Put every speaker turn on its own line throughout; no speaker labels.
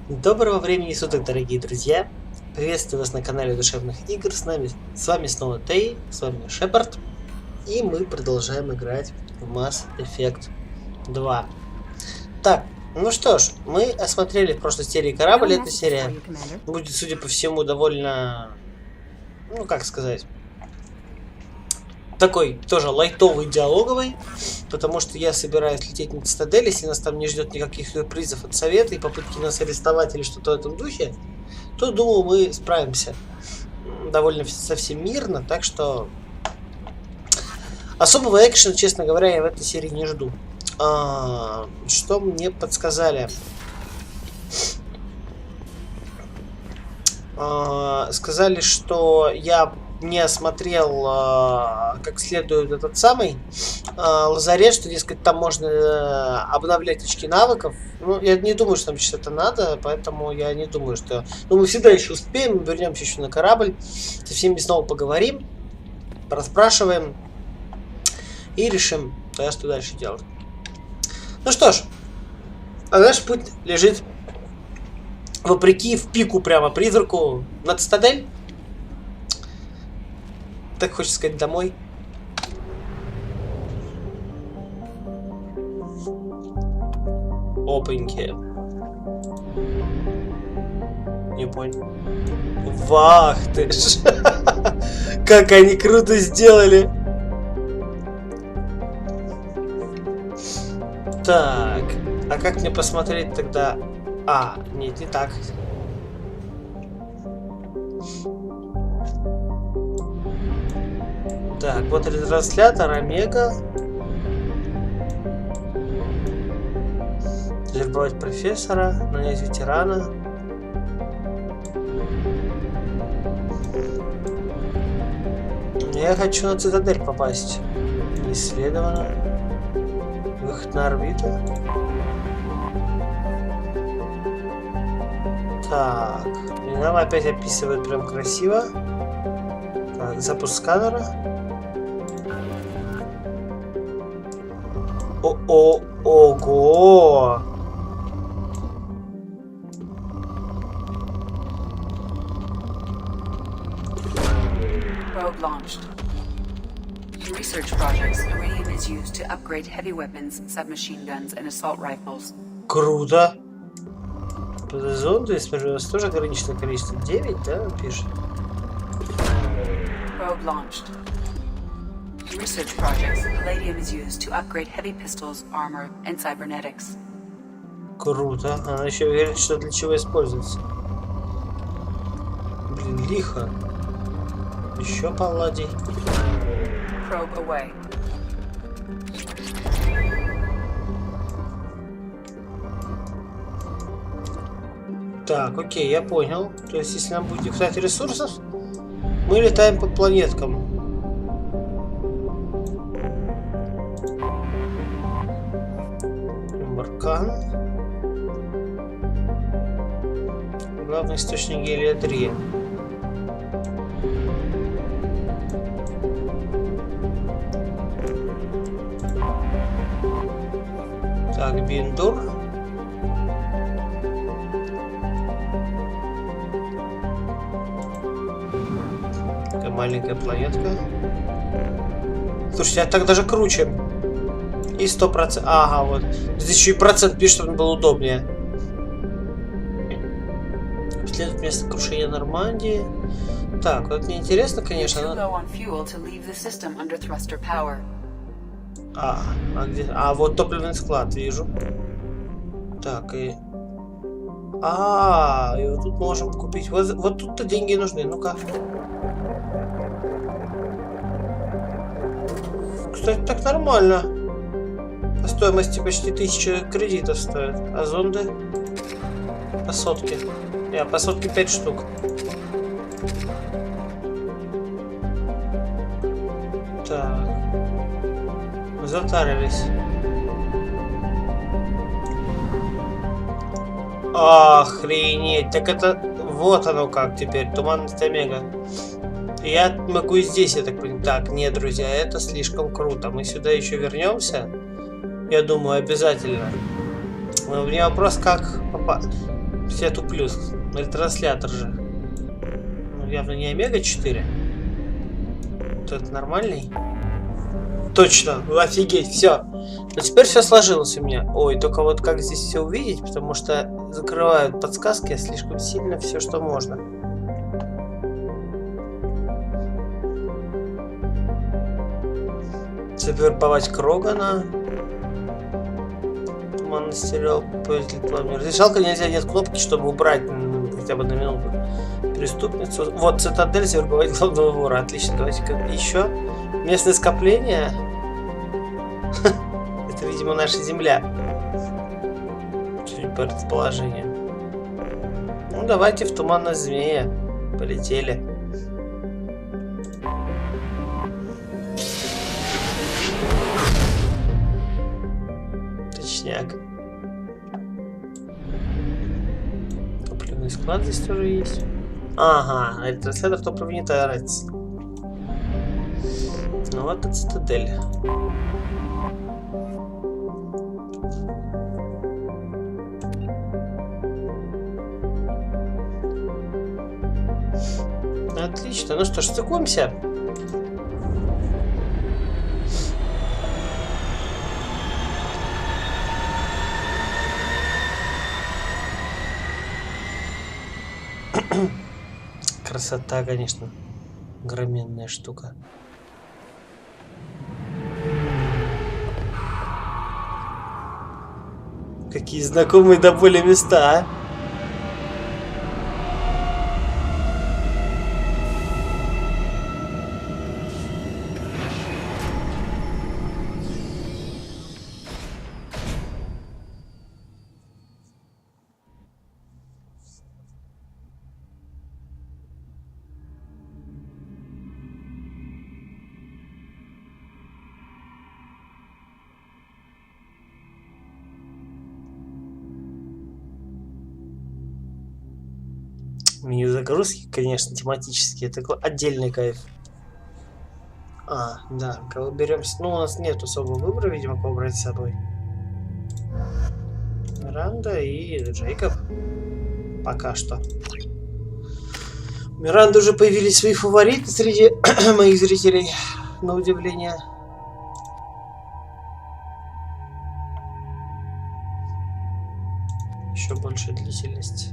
Доброго времени суток, дорогие друзья! Приветствую вас на канале Душевных игр. С вами снова Тей, с вами Шепард. И мы продолжаем играть в Mass Effect 2. Так, ну что ж, мы осмотрели в прошлой серии корабль. Эта серия будет, судя по всему, довольно, ну как сказать, такой тоже лайтовый, диалоговый, потому что я собираюсь лететь на цитадель. Если нас там не ждет никаких сюрпризов от совета и попытки нас арестовать или что-то в этом духе, то, думаю, мы справимся довольно совсем мирно, так что особого экшена, честно говоря, я в этой серии не жду. Что мне подсказали? Сказали, что я не осмотрел как следует этот самый лазарет, что, дескать, там можно обновлять очки навыков. Ну, я не думаю, что нам сейчас это надо, поэтому я не думаю, что... Ну, мы всегда еще успеем, вернемся еще на корабль, со всеми снова поговорим, расспрашиваем и решим, что дальше делать. Ну что ж, а наш путь лежит вопреки в пику прямо призраку на цитадель. Так хочется сказать домой. Опаньки. Не понял. Вах ты ж. Как они круто сделали. Так. А как мне посмотреть тогда? Нет, не так. Так, вот ретранслятор, Омега. Завербовать профессора, нанять ветерана. Я хочу на цитадель попасть. Исследовано. Выход на орбиту. Так. И нам опять описывают прям красиво. Так, запуск сканера. Ого!
Probe launched. In research projects, iridium is used to upgrade heavy weapons, submachine guns, and assault rifles.
Круто! Зонды, если у нас тоже ограниченное количество. 9, да, пишет?
Probe launched. In research projects, palladium is used to upgrade heavy pistols, armor, and cybernetics.
Круто. Она еще говорит, что для чего используется. Блин, лихо. Еще палладий.
Probe away.
Так, окей, я понял. То есть, если нам будет не хватать ресурсов, мы летаем по планеткам. Маркан. Главный источник гелия-3. Так, Биндур. Такая маленькая планетка. Слушайте, а так даже круче. И 100%. Ага, вот. Здесь еще и процент пишет, чтобы было удобнее. Следует место крушения Нормандии. Так, вот мне интересно, конечно. Где? Вот топливный склад, вижу. Так, и... и вот тут можем купить. Вот тут-то деньги нужны. Ну-ка. Кстати, так нормально. По стоимости почти 1000 кредитов стоит. А зонды? По сотке. По сотке 5 штук. Так. Затарились. Охренеть. Так это... Вот оно как теперь. Туманность Омега. Я могу и здесь, я так понимаю. Так, нет, друзья, это слишком круто. Мы сюда еще вернемся. Я думаю, обязательно. Но у меня вопрос, как попасть. Все туплю. Ретранслятор же. Ну, явно не омега-4. Вот это нормальный. Точно, офигеть, все. Но теперь все сложилось у меня. Ой, только вот как здесь все увидеть, потому что закрывают подсказки слишком сильно все, что можно. Завербовать Крогана. Туманный сериал. Жалко, нельзя, нет кнопки, чтобы убрать хотя бы на минуту преступницу. Вот, цитадель, завербовать главного вора. Отлично, давайте-ка еще. Местное скопление. Это, видимо, наша земля. Чуть по расположению. Ну, давайте в туманной змея. Полетели. Точняк. Топливный склад здесь тоже есть. Ага, ретранслятор топлива не тратится. Ну вот и цитадель. Отлично. Ну что ж, стыкуемся. Красота, конечно. Огроменная штука. Какие знакомые до боли места, а? Меню загрузки, конечно, тематические. Это отдельный кайф. А, да, кого берем? Ну, у нас нет особого выбора, видимо, кого брать с собой. Миранда и Джейкоб. Пока что. У Миранды уже появились свои фавориты среди моих зрителей, на удивление. Еще большая длительность.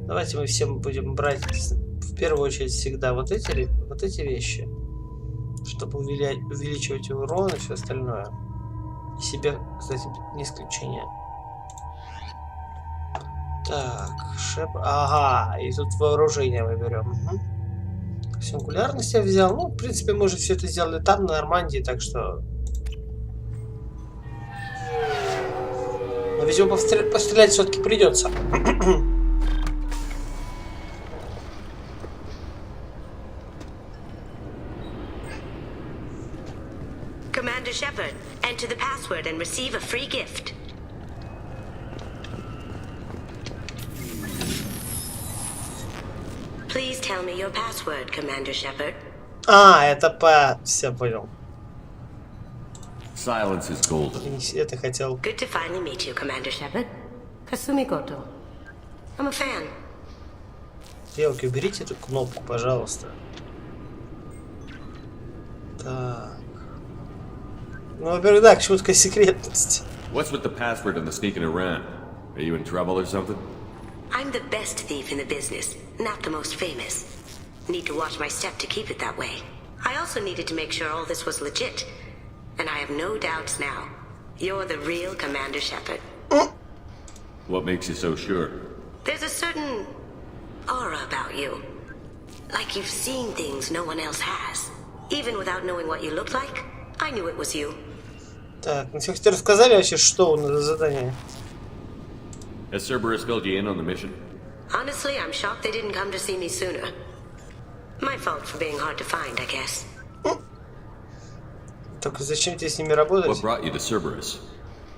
Давайте мы всем будем брать в первую очередь всегда вот эти вещи, чтобы увеличивать урон и все остальное. И себе, кстати, не исключение. Так, ага, и тут вооружение мы берем. Угу. Сингулярность я взял. Ну, в принципе, мы уже все это сделали там, на Нормандии, так что... Но, видимо, пострелять все-таки придется.
Commander Shepard, enter the password and receive a free gift. Please tell me your password, Commander Shepard.
А, это по... Все, понял.
Silence is golden.
Это хотел.
Good to finally meet you, Commander Shepard. Kasumi Goto. I'm a fan.
Девушки, уберите эту кнопку, пожалуйста. Так. Ну, во-первых, да, к чему такая секретность?
What's with the password and the sneaking around? Are you in trouble or something?
I'm the best thief in the business, not the most famous. Need to watch my step to keep it that way. I also needed to make sure all this was legit. And I have no doubts now. You're the real Commander Shepard.
What makes you so sure?
There's a certain aura about you. Like you've seen things no one else has. Even without knowing what you looked like, I knew it was you.
Так, ну все рассказали вообще, что у нас за задание?
Has Cerberus filled you in on the mission?
Honestly, I'm shocked they didn't come to see me sooner. My fault for being hard to find, I guess.
Только зачем тебе с ними работать?
What brought you to Cerberus?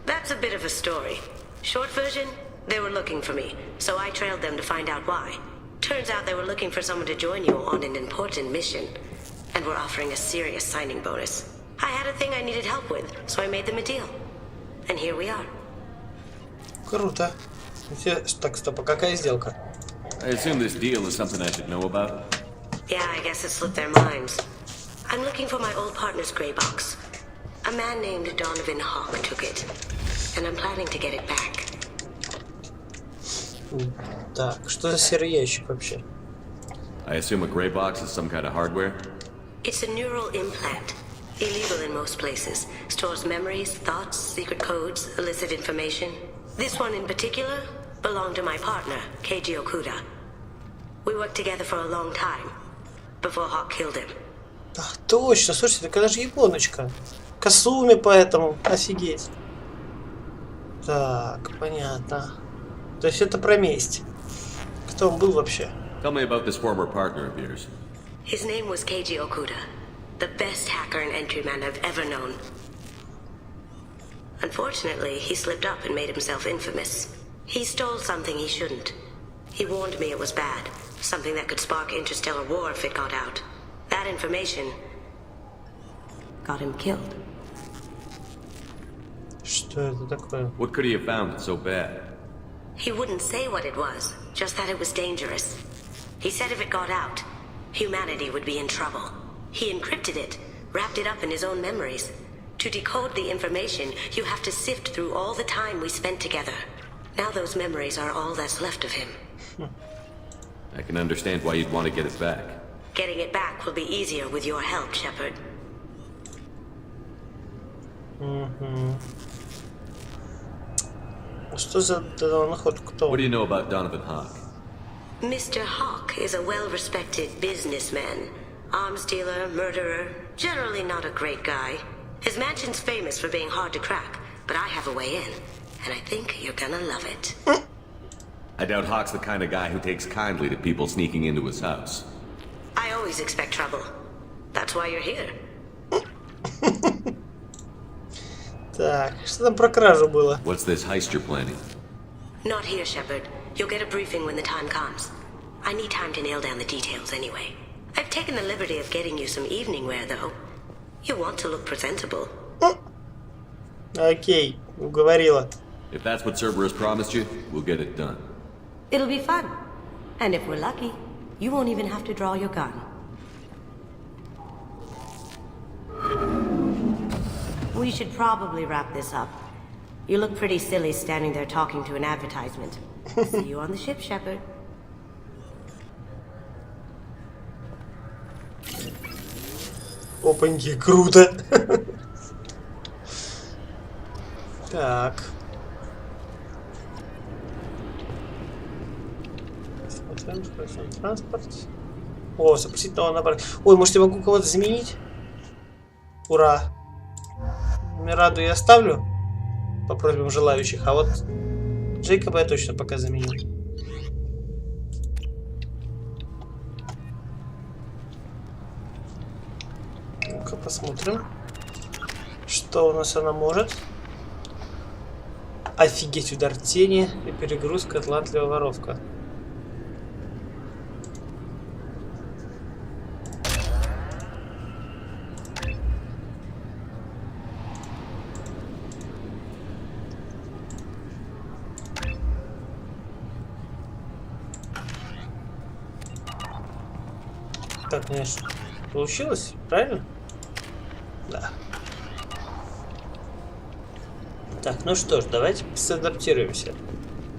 That's a bit of a story. Short version, they were looking for me, so I trailed them to find out why. Turns out they were looking for someone to join you on an important mission, and were offering a serious signing bonus. I had a thing I needed help with, so I made them a deal. And here we are.
Круто. Так, стоп, а какая сделка?
I assume this deal is something I should know about.
Yeah, I guess it slipped their minds. I'm looking for my old partner's gray box. A man named Donovan Hawk took it, and I'm planning to get it back.
Так, что за серый ящик вообще?
I assume a gray box is some kind of hardware?
It's a neural implant. Illegal in most places. Stores memories, thoughts, secret codes, illicit information. This one in particular belonged to my partner, Keiji Okuda. We worked together for a long time, before Hawk killed him.
Ах, точно, слушайте, так она же японочка. Касуми поэтому, офигеть. Так, понятно. То есть это про месть. Кто он был вообще?
Tell me about this former partner of yours.
His name was Keiji Okuda, the best hacker and entryman I've ever known. Unfortunately, he slipped up and made himself infamous. He stole something he shouldn't. He warned me it was bad, something that could spark interstellar war if it got out. That information got him killed.
Что это такое?
What could he have found that's so bad?
He wouldn't say what it was, just that it was dangerous. He said if it got out, humanity would be in trouble. He encrypted it, wrapped it up in his own memories. To decode the information, you have to sift through all the time we spent together. Now those memories are all that's left of him.
I can understand why you'd want to get it back.
Getting it back will be easier with your help, Shepard.
Что за находка? Кто?
What do you know about Donovan Hawk?
Mr. Hawk is a well-respected businessman. Arms dealer, murderer, generally not a great guy. His mansion's famous for being hard to crack, but I have a way in, and I think you're gonna love it.
I doubt Hawk's the kind of guy who takes kindly to people sneaking into his house.
I always expect trouble. That's why you're here.
Так, что там про кражу было?
What's this heist you're planning?
Not here, Shepard. You'll get a briefing when the time comes. I need time to nail down the details anyway. I've taken the liberty of getting you some evening wear, though. You want to look presentable.
Окей, уговорила.
If that's what Cerberus promised you, we'll get it done.
It'll be fun. And if we're lucky, you won't even have to draw your gun. We should probably wrap this up. You look pretty silly standing there talking to an advertisement. See you on the ship, Shepard.
Опаньки, круто. Так. Смотрим, что транспорт. О, запустить новый набор. Ой, может я могу кого-то заменить? Ура. Мираду я оставлю по просьбам желающих, а вот Джейкоба я точно пока заменю. Ну-ка посмотрим, что у нас она может. Офигеть, удар тени и перегрузка, талантливая воровка. Так, конечно. Получилось? Правильно? Да. Так, ну что ж, давайте садаптируемся.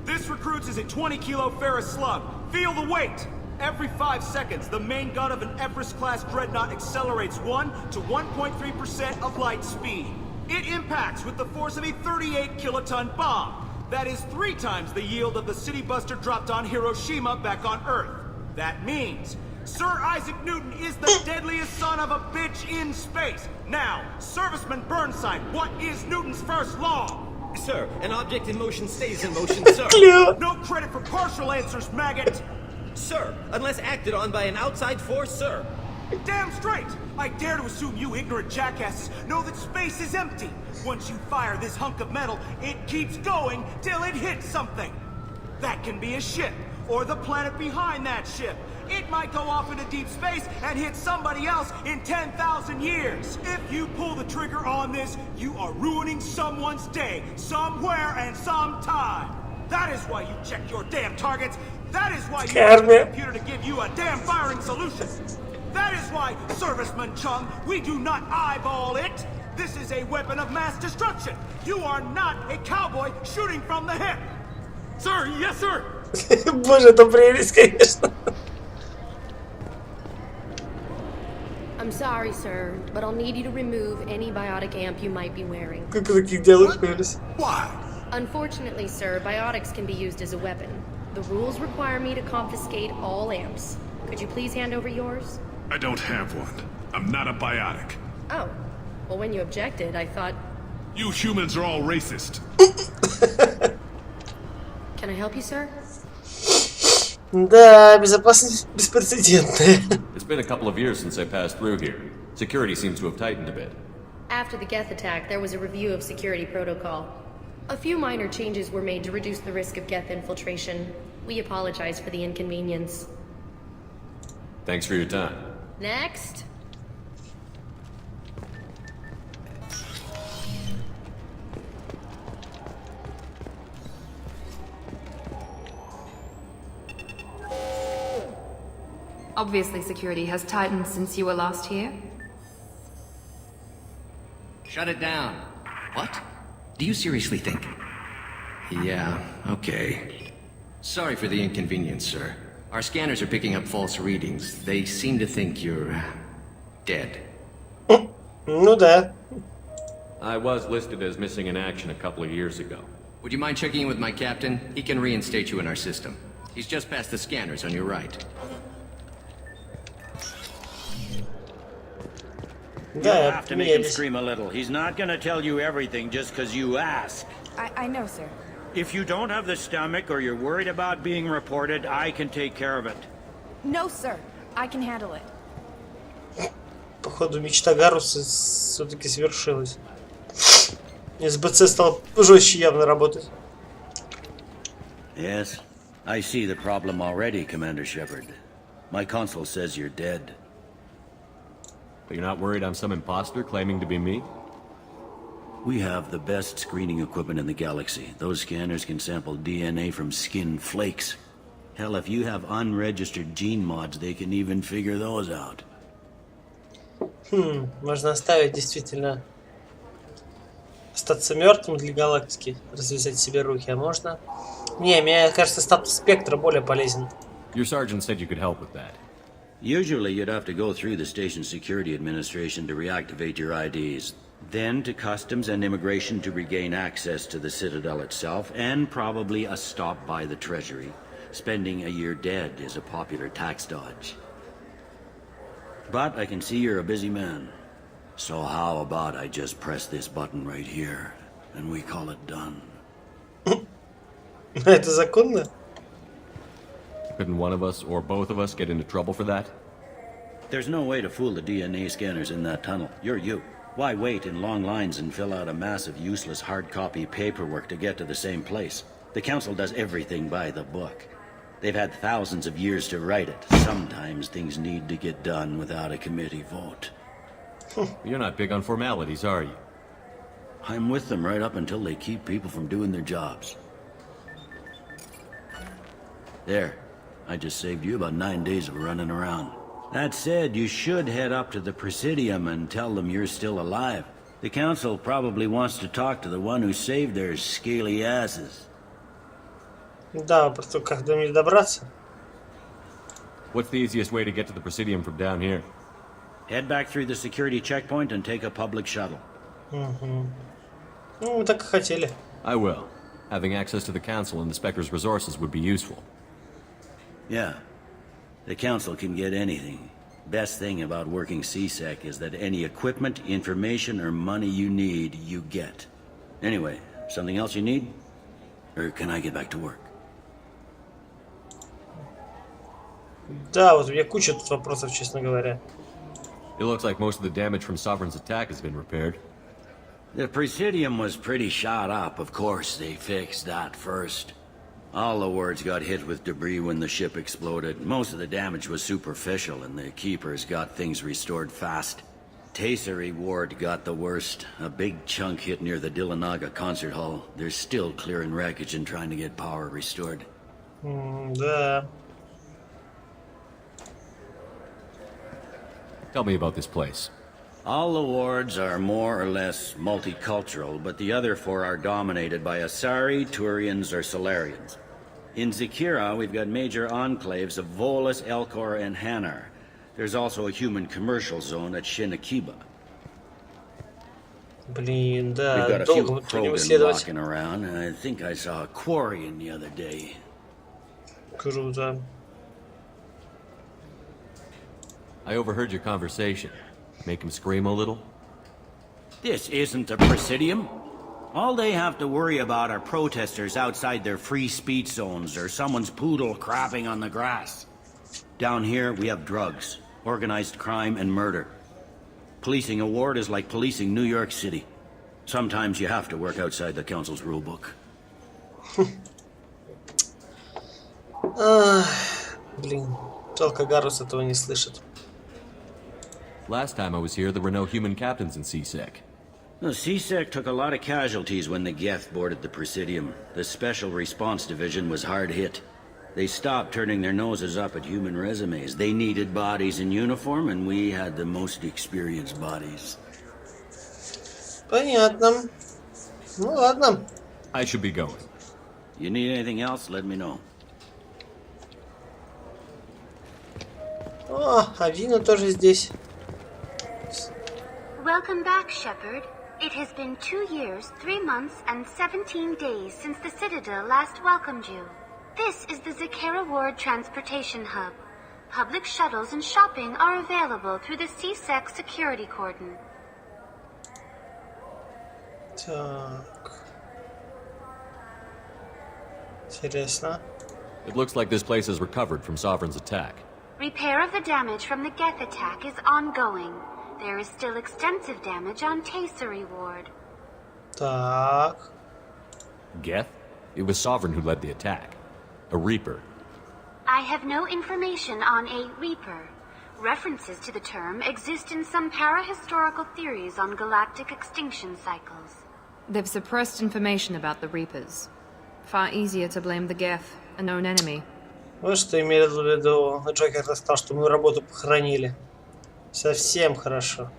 This recruits is a 20-kilo ferrous slug. Feel the weight! Every 5 seconds, the main gun of an Everest-class dreadnought accelerates 1 to 1.3% of light speed. It impacts with the force of a 38-kiloton bomb. That is 3 times the yield of the city buster dropped on Hiroshima back on Earth. That means Sir Isaac Newton is the deadliest son of a bitch in space. Now, Serviceman Burnside, what is Newton's first law?
Sir, an object in motion stays in motion, sir.
No credit for partial answers, maggot!
Sir, unless acted on by an outside force, sir.
Damn straight! I dare to assume you ignorant jackasses know that space is empty. Once you fire this hunk of metal, it keeps going till it hits something. That can be a ship, or the planet behind that ship. It might go off into deep space and hit somebody else in 10,000 years. If you pull the trigger on this, you are ruining someone's day, somewhere and sometime. That is why you checked your damn targets. That is why you asked the computer to give you a damn firing solution. That is why, Serviceman Chung, we do not eyeball it. This is a weapon of mass destruction. You are not a cowboy shooting from the hip. Sir, yes, sir.
Боже, это прелесть, конечно.
I'm sorry, sir, but I'll need you to remove any biotic amp you might be wearing.
Как таких диалогов появились?
Why?
Unfortunately, sir, biotics can be used as a weapon. The rules require me to confiscate all amps. Could you please hand over yours?
I don't have one. I'm not a biotic.
Oh. Well, when you objected, I thought...
You humans are all racist.
Can I help you, sir?
Да, безопасность беспрецедентная.
It's been a couple of years since I passed through here. Security seems to have tightened a bit.
After the Geth attack, there was a review of security protocol. A few minor changes were made to reduce the risk of Geth infiltration. We apologize for the inconvenience.
Thanks for your time.
Next.
Obviously, security has tightened since you were last here.
Shut it down. What? Do you seriously think? Yeah, okay. Sorry for the inconvenience, sir. Our scanners are picking up false readings. They seem to think you're... dead.
Ну да.
I was listed as missing in action a couple of years ago.
Would you mind checking in with my captain? He can reinstate you in our system. He's just past the scanners on your right.
Да,
You'll have to make him
поменялись.
scream a little. He's not gonna tell you everything just because you ask.
I know, sir.
If you don't have the stomach or you're worried about being reported, I can take care of it.
No, sir. I can handle it.
Походу, мечта Гаруса все-таки свершилась. СБЦ стал жестче явно работать.
Yes, I see the problem already, Commander Shepard. My console says you're dead.
But you're not worried I'm some imposter claiming to be me?
We have the best screening equipment in the galaxy. Those scanners can sample DNA from skin flakes. Hell, if you have unregistered gene mods, they can even figure those out.
Можно оставить действительно остаться мертвым для галактики, развязать себе руки, а можно... Не, мне кажется, статус спектра более полезен.
Your sergeant said you could help with that.
Usually you'd have to go through the station security administration to reactivate your IDs, then to customs and immigration to regain access to the Citadel itself, and probably a stop by the Treasury. Spending a year dead is a popular tax dodge. But I can see you're a busy man. So how about I just press this button right here, and we call it done?
Это законно?
Couldn't one of us or both of us get into trouble for that?
There's no way to fool the DNA scanners in that tunnel. You're you. Why wait in long lines and fill out a massive useless hard copy paperwork to get to the same place? The Council does everything by the book. They've had thousands of years to write it. Sometimes things need to get done without a committee vote.
You're not big on formalities, are you?
I'm with them right up until they keep people from doing their jobs. There. I just saved you about 9 days of running around. That said, you should head up to the Presidium and tell them you're still alive. The Council probably wants to talk to the one who saved their scaly asses.
Да, просто как до меня добраться?
What's the easiest way to get to the Presidium from down here?
Head back through the security checkpoint and take a public shuttle.
Ну, мы так и хотели.
I will. Having access to the Council and the Spectre's resources would be useful.
Yeah. The Council can get anything. Best thing about working CSEC is that any equipment, information, or money you need, you get. Anyway, something else you need? Or can I get back to work?
Да, вот у меня куча тут вопросов, честно говоря.
It looks like most of the damage from Sovereign's attack has been repaired.
The Presidium was pretty shot up. Of course, they fixed that first. All the wards got hit with debris when the ship exploded. Most of the damage was superficial, and the Keepers got things restored fast. Tasery Ward got the worst. A big chunk hit near the Dillanaga concert hall. They're still clearing wreckage and trying to get power restored.
Да.
Tell me about this place.
All the wards are more or less multicultural, but the other 4 are dominated by Asari, Turians, or Solarians. In Zakira, we've got major enclaves of Volus, Elcor, and Hanar. There's also a human commercial zone at Shinakiba.
Блин,
We've
да,
got a
долго
few
мы будем
Krogan
исследовать.
walking around, and I think I saw a Quarian the other day.
Круто.
I overheard your conversation. Make him scream a little?
This isn't a Presidium. All they have to worry about are protesters outside their free speech zones or someone's poodle crapping on the grass. Down here, we have drugs, organized crime, and murder. Policing a ward is like policing New York City. Sometimes you have to work outside the Council's rulebook.
Блин, только Гарус этого не слышит.
Last time I was here, there were no human captains in CSEC.
The CSEC took a lot of casualties when the Geth boarded the Presidium. The Special Response Division was hard hit. They stopped turning their noses up at human resumes. They needed bodies in uniform, and we had the most experienced bodies.
Понятно. Ну ладно.
I should be going.
You need anything else, let me know.
О, а Вина тоже здесь.
Welcome back, Shepard. It has been 2 years, 3 months, and 17 days since the Citadel last welcomed you. This is the Zakera Ward Transportation Hub. Public shuttles and shopping are available through the CSEC security cordon.
Так. Интересно.
It looks like this place has recovered from Sovereign's attack.
Repair of the damage from the Geth attack is ongoing. There is still extensive damage on Tasery Ward.
Так.
Geth? It was Sovereign who led the attack. A Reaper.
I have no information on a Reaper. References to the term exist in some parahistorical theories on galactic extinction cycles.
They've suppressed information about the Reapers. Far easier to blame the Geth, a known enemy.
Вот что имели в виду. Джокер сказал, что мы работу похоронили. Совсем хорошо.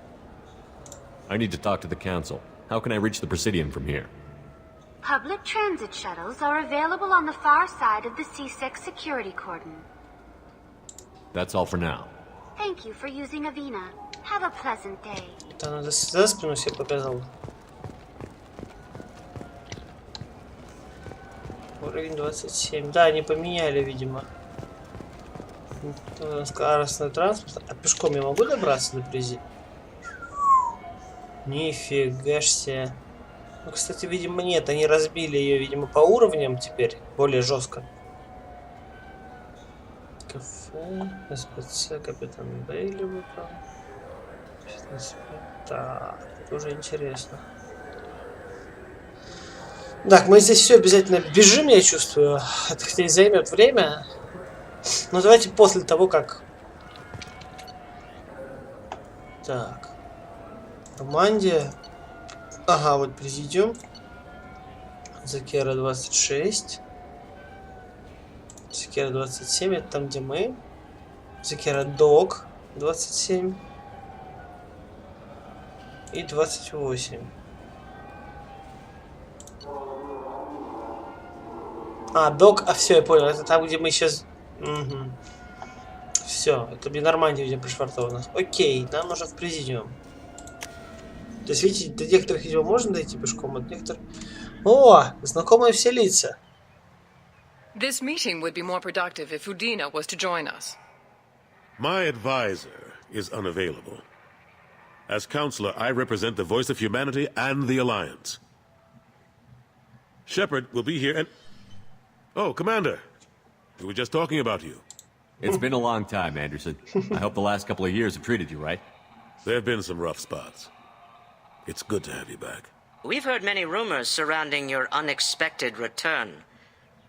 I need to talk to the Council. How can I reach the Presidium from here?
Public transit shuttles are available on the far side of the CSEC security cordon.
That's all for now.
Thank you for using Avina. Have a pleasant day.
Да, надо за спину себе показал. Уровень 27. Да, они поменяли, видимо. Скоростной транспорт. А пешком я могу добраться до Прези? Нифига ж себе. Ну, кстати, видимо, нет. Они разбили ее, видимо, по уровням теперь. Более жестко. Кафе. СПЦ. Капитан Бейли выпал. Так, это уже интересно. Так, мы здесь все обязательно бежим, я чувствую. Это хотя и займет время. Но давайте после того, как... Так. Команде. Ага, вот президиум. Закера 26. Закера 27, это там, где мы. Закера Дог 27. И 28. А, Док, а все, я понял, это там, где мы сейчас... Угу. Все, это мне Нормандия, видимо, пришвартовано. Окей, нам нужно в президиум. То есть, видите, до некоторых видео можно дойти пешком, от некоторых... О, знакомые все лица.
This meeting would be more productive if Udina was to join us.
My advisor is unavailable. As counselor, I represent the voice of humanity and the Alliance. Shepard will be here and... Oh, Commander. We were just talking about you.
It's been a long time, Anderson. I hope the last couple of years have treated you right.
There have been some rough spots. It's good to have you back.
We've heard many rumors surrounding your unexpected return.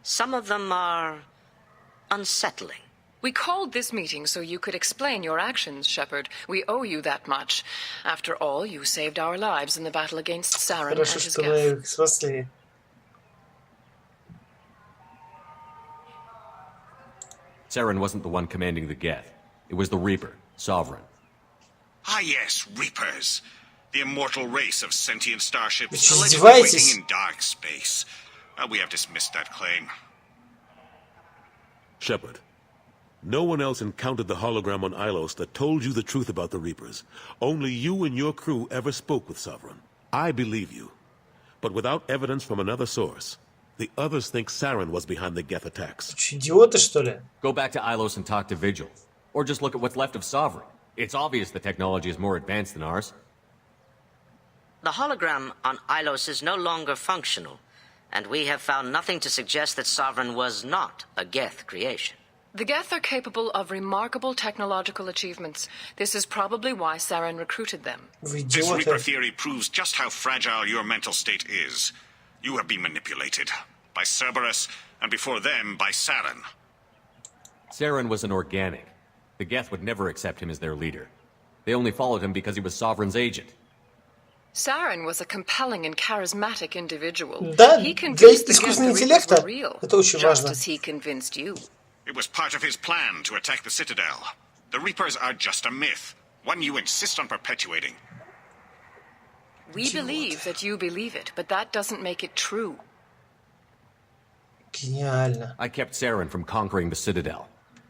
Some of them are unsettling.
We called this meeting so you could explain your actions, Shepard. We owe you that much. After all, you saved our lives in the battle against Saren and
Хорошо,
his
что мы
Geth.
их спасли.
Saren wasn't the one commanding the Geth. It was the Reaper, Sovereign.
Ah yes, Reapers. The immortal race of sentient starships
Вы
allegedly
издеваетесь?
waiting in dark space. We have dismissed that claim.
Shepard, no one else encountered the hologram on Ilos that told you the truth about the Reapers. Only you and your crew ever spoke with Sovereign. I believe you. But without evidence from another source, the others think Saren was behind the Geth attacks.
Идиоты, что ли?
Go back to Ilos and talk to Vigil. Or just look at what's left of Sovereign. It's obvious the technology is more advanced than ours.
The hologram on Ilos is no longer functional, and we have found nothing to suggest that Sovereign was not a Geth creation.
The Geth are capable of remarkable technological achievements. This is probably why Saren recruited them.
This Reaper theory proves just how fragile your mental state is. You have been manipulated. By Cerberus, and before them, by Saren.
Saren was an organic. The Geth would never accept him as their leader. They only followed him because he was Sovereign's agent.
Saren was a compelling and charismatic individual.
Да,
He
для
convinced the Geth
искусственного
the Reapers
интеллекта
were real,
это очень
just
важно.
as he convinced you.
It was part of his plan to attack the Citadel. The Reapers are just a myth, one you insist on perpetuating.
We believe that you believe it, but that doesn't make it true.
Гениально.
I kept Saren from conquering the Citadel.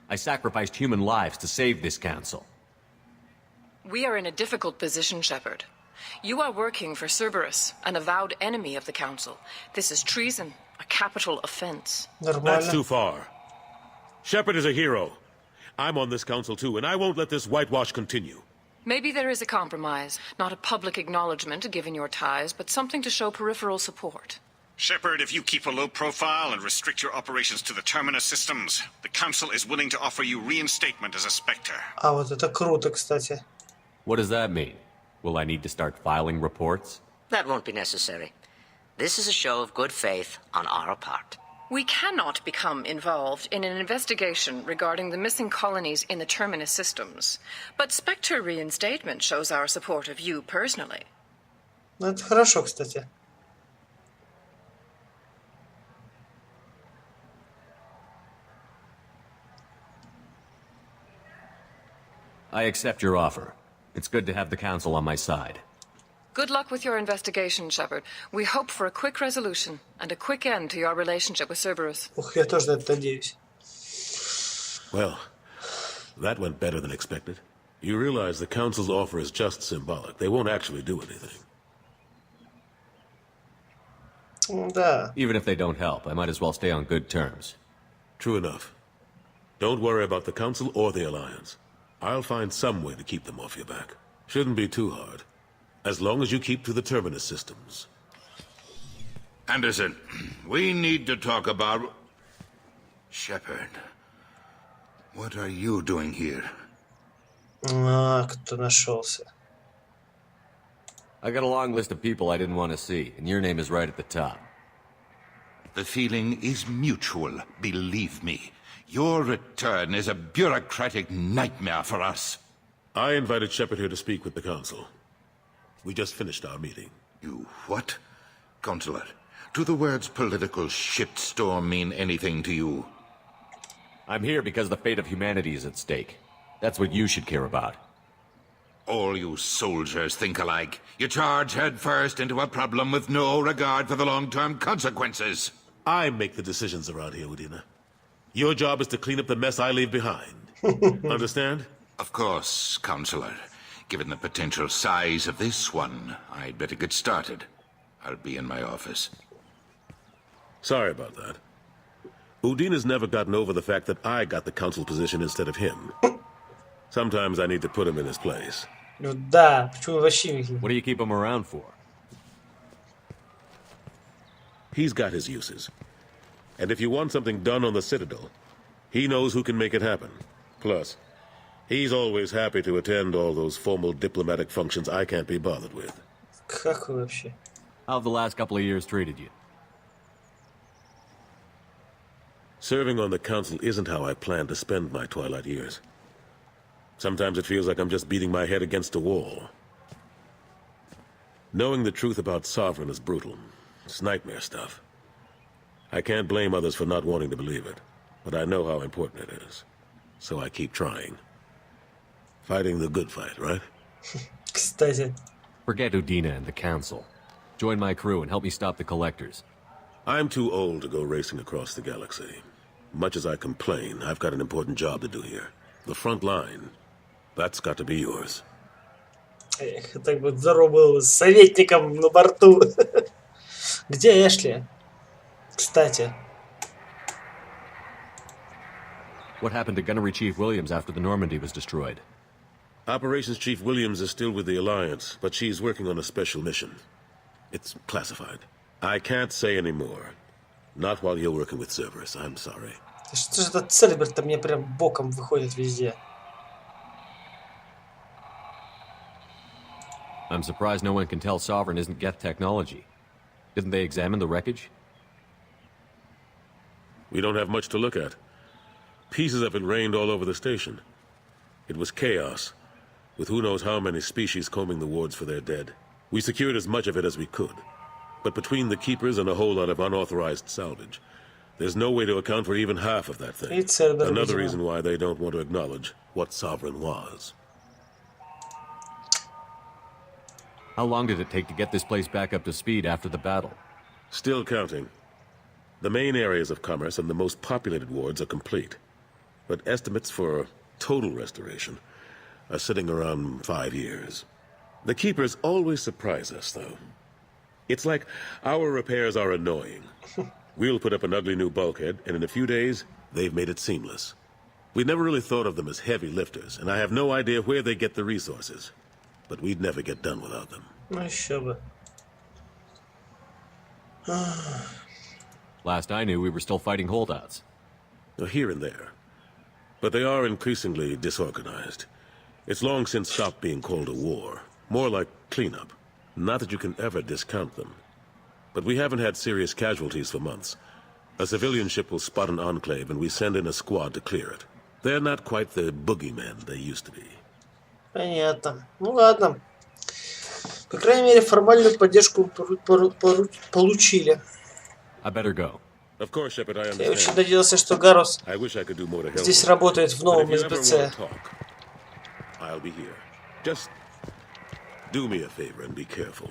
I sacrificed human lives to save this council.
We are in a difficult position, Shepard. You are working for Cerberus, an avowed enemy of the Council. This is treason, a capital offense.
That's too far. Shepard is a hero. I'm on this council too, and I won't let this whitewash continue.
Maybe there is a compromise, not a public acknowledgement given your ties, but something to show peripheral support.
Shepard, if you keep a low profile and restrict your operations to the Terminus systems, the Council is willing to offer you reinstatement as a Spectre.
А вот это круто, кстати.
What does that mean? Will I need to start filing reports?
That won't be necessary. This is a show of good faith on our part.
We cannot become involved in an investigation regarding the missing colonies in the Terminus systems, but Spectre reinstatement shows our support of you personally.
Ну, это хорошо, кстати.
I accept your offer. It's good to have the Council on my side.
Good luck with your investigation, Shepard. We hope for a quick resolution and a quick end to your relationship with Cerberus.
Ух, я тоже на это надеюсь.
Well, that went better than expected. You realize the Council's offer is just symbolic. They won't actually do anything.
Да.
Even if they don't help, I might as well stay on good terms.
True enough. Don't worry about the Council or the Alliance. I'll find some way to keep them off your back. Shouldn't be too hard. As long as you keep to the Terminus systems.
Anderson, we need to talk about... Shepard. What are you doing here?
А, кто нашелся.
I got a long list of people I didn't want to see, and your name is right at the top.
The feeling is mutual, believe me. Your return is a bureaucratic nightmare for us.
I invited Shepard here to speak with the Council. We just finished our meeting.
You what? Counselor, do the words political shitstorm mean anything to you?
I'm here because the fate of humanity is at stake. That's what you should care about.
All you soldiers think alike. You charge headfirst into a problem with no regard for the long-term consequences.
I make the decisions around here, Udina. Your job is to clean up the mess I leave behind. Understand?
Of course, Counselor. Given the potential size of this one, I'd better get started. I'll be in my office.
Sorry about that. Udina's never gotten over the fact that I got the Council position instead of him. Sometimes I need to put him in his place.
Ну да, почему вообще...
What do you keep him around for?
He's got his uses. And if you want something done on the Citadel, he knows who can make it happen. Plus, he's always happy to attend all those formal diplomatic functions I can't be bothered with.
Как вы вообще?
How have the last couple of years treated you?
Serving on the council isn't how I plan to spend my twilight years. Sometimes it feels like I'm just beating my head against a wall. Knowing the truth about Sovereign is brutal. It's nightmare stuff. I can't blame others for not wanting to believe it, but I know how important it is. So I keep trying. Fighting the good fight, right?
Кстати.
Forget Udina and the council. Join my crew and help me stop the collectors.
I'm too old to go racing across the galaxy. Much as I complain, I've got an important job to do here. The front line. That's got to be yours.
Эх, так бы здорово был с советником на борту. Где Эшли? Кстати.
What happened to Gunnery Chief Williams after the Normandy was destroyed?
Operations Chief Williams is still with the Alliance, but she's working on a special mission. It's classified. I can't say any more. Not while you're working with Cerberus, I'm sorry.
Что же этот Цербер-то мне прям боком выходит везде?
I'm surprised no one can tell Sovereign isn't Geth technology. Didn't they examine the wreckage?
We don't have much to look at. Pieces of it rained all over the station. It was chaos, with who knows how many species combing the wards for their dead. We secured as much of it as we could. But between the keepers and a whole lot of unauthorized salvage, there's no way to account for even half of that thing. Another reason why they don't want to acknowledge what Sovereign was.
How long did it take to get this place back up to speed after the battle?
Still counting. The main areas of commerce and the most populated wards are complete. But estimates for total restoration are sitting around 5 years. The keepers always surprise us, though. It's like our repairs are annoying. We'll put up an ugly new bulkhead, and in a few days, they've made it seamless. We never really thought of them as heavy lifters, and I have no idea where they get the resources. But we'd never get done without them.
Ну еще бы.
Last I knew, we were still fighting holdouts.
Here and there. But they are increasingly disorganized. It's long since stopped being called a war. More like cleanup. Not that you can ever discount them. But we haven't had serious casualties for months. A civilian ship will spot an enclave and we send in a squad to clear it. They're not quite the boogeymen they used to be.
Понятно. Ну ладно. По крайней мере, формальную поддержку получили.
I better go.
Of course, Shepard, I understand.
Я очень надеялся, что Гарус
I wish I could do more to help
здесь
you.
работает в новом
But if you ever
СБЦ.
want to talk, I'll be here. Just do me a favor and be careful.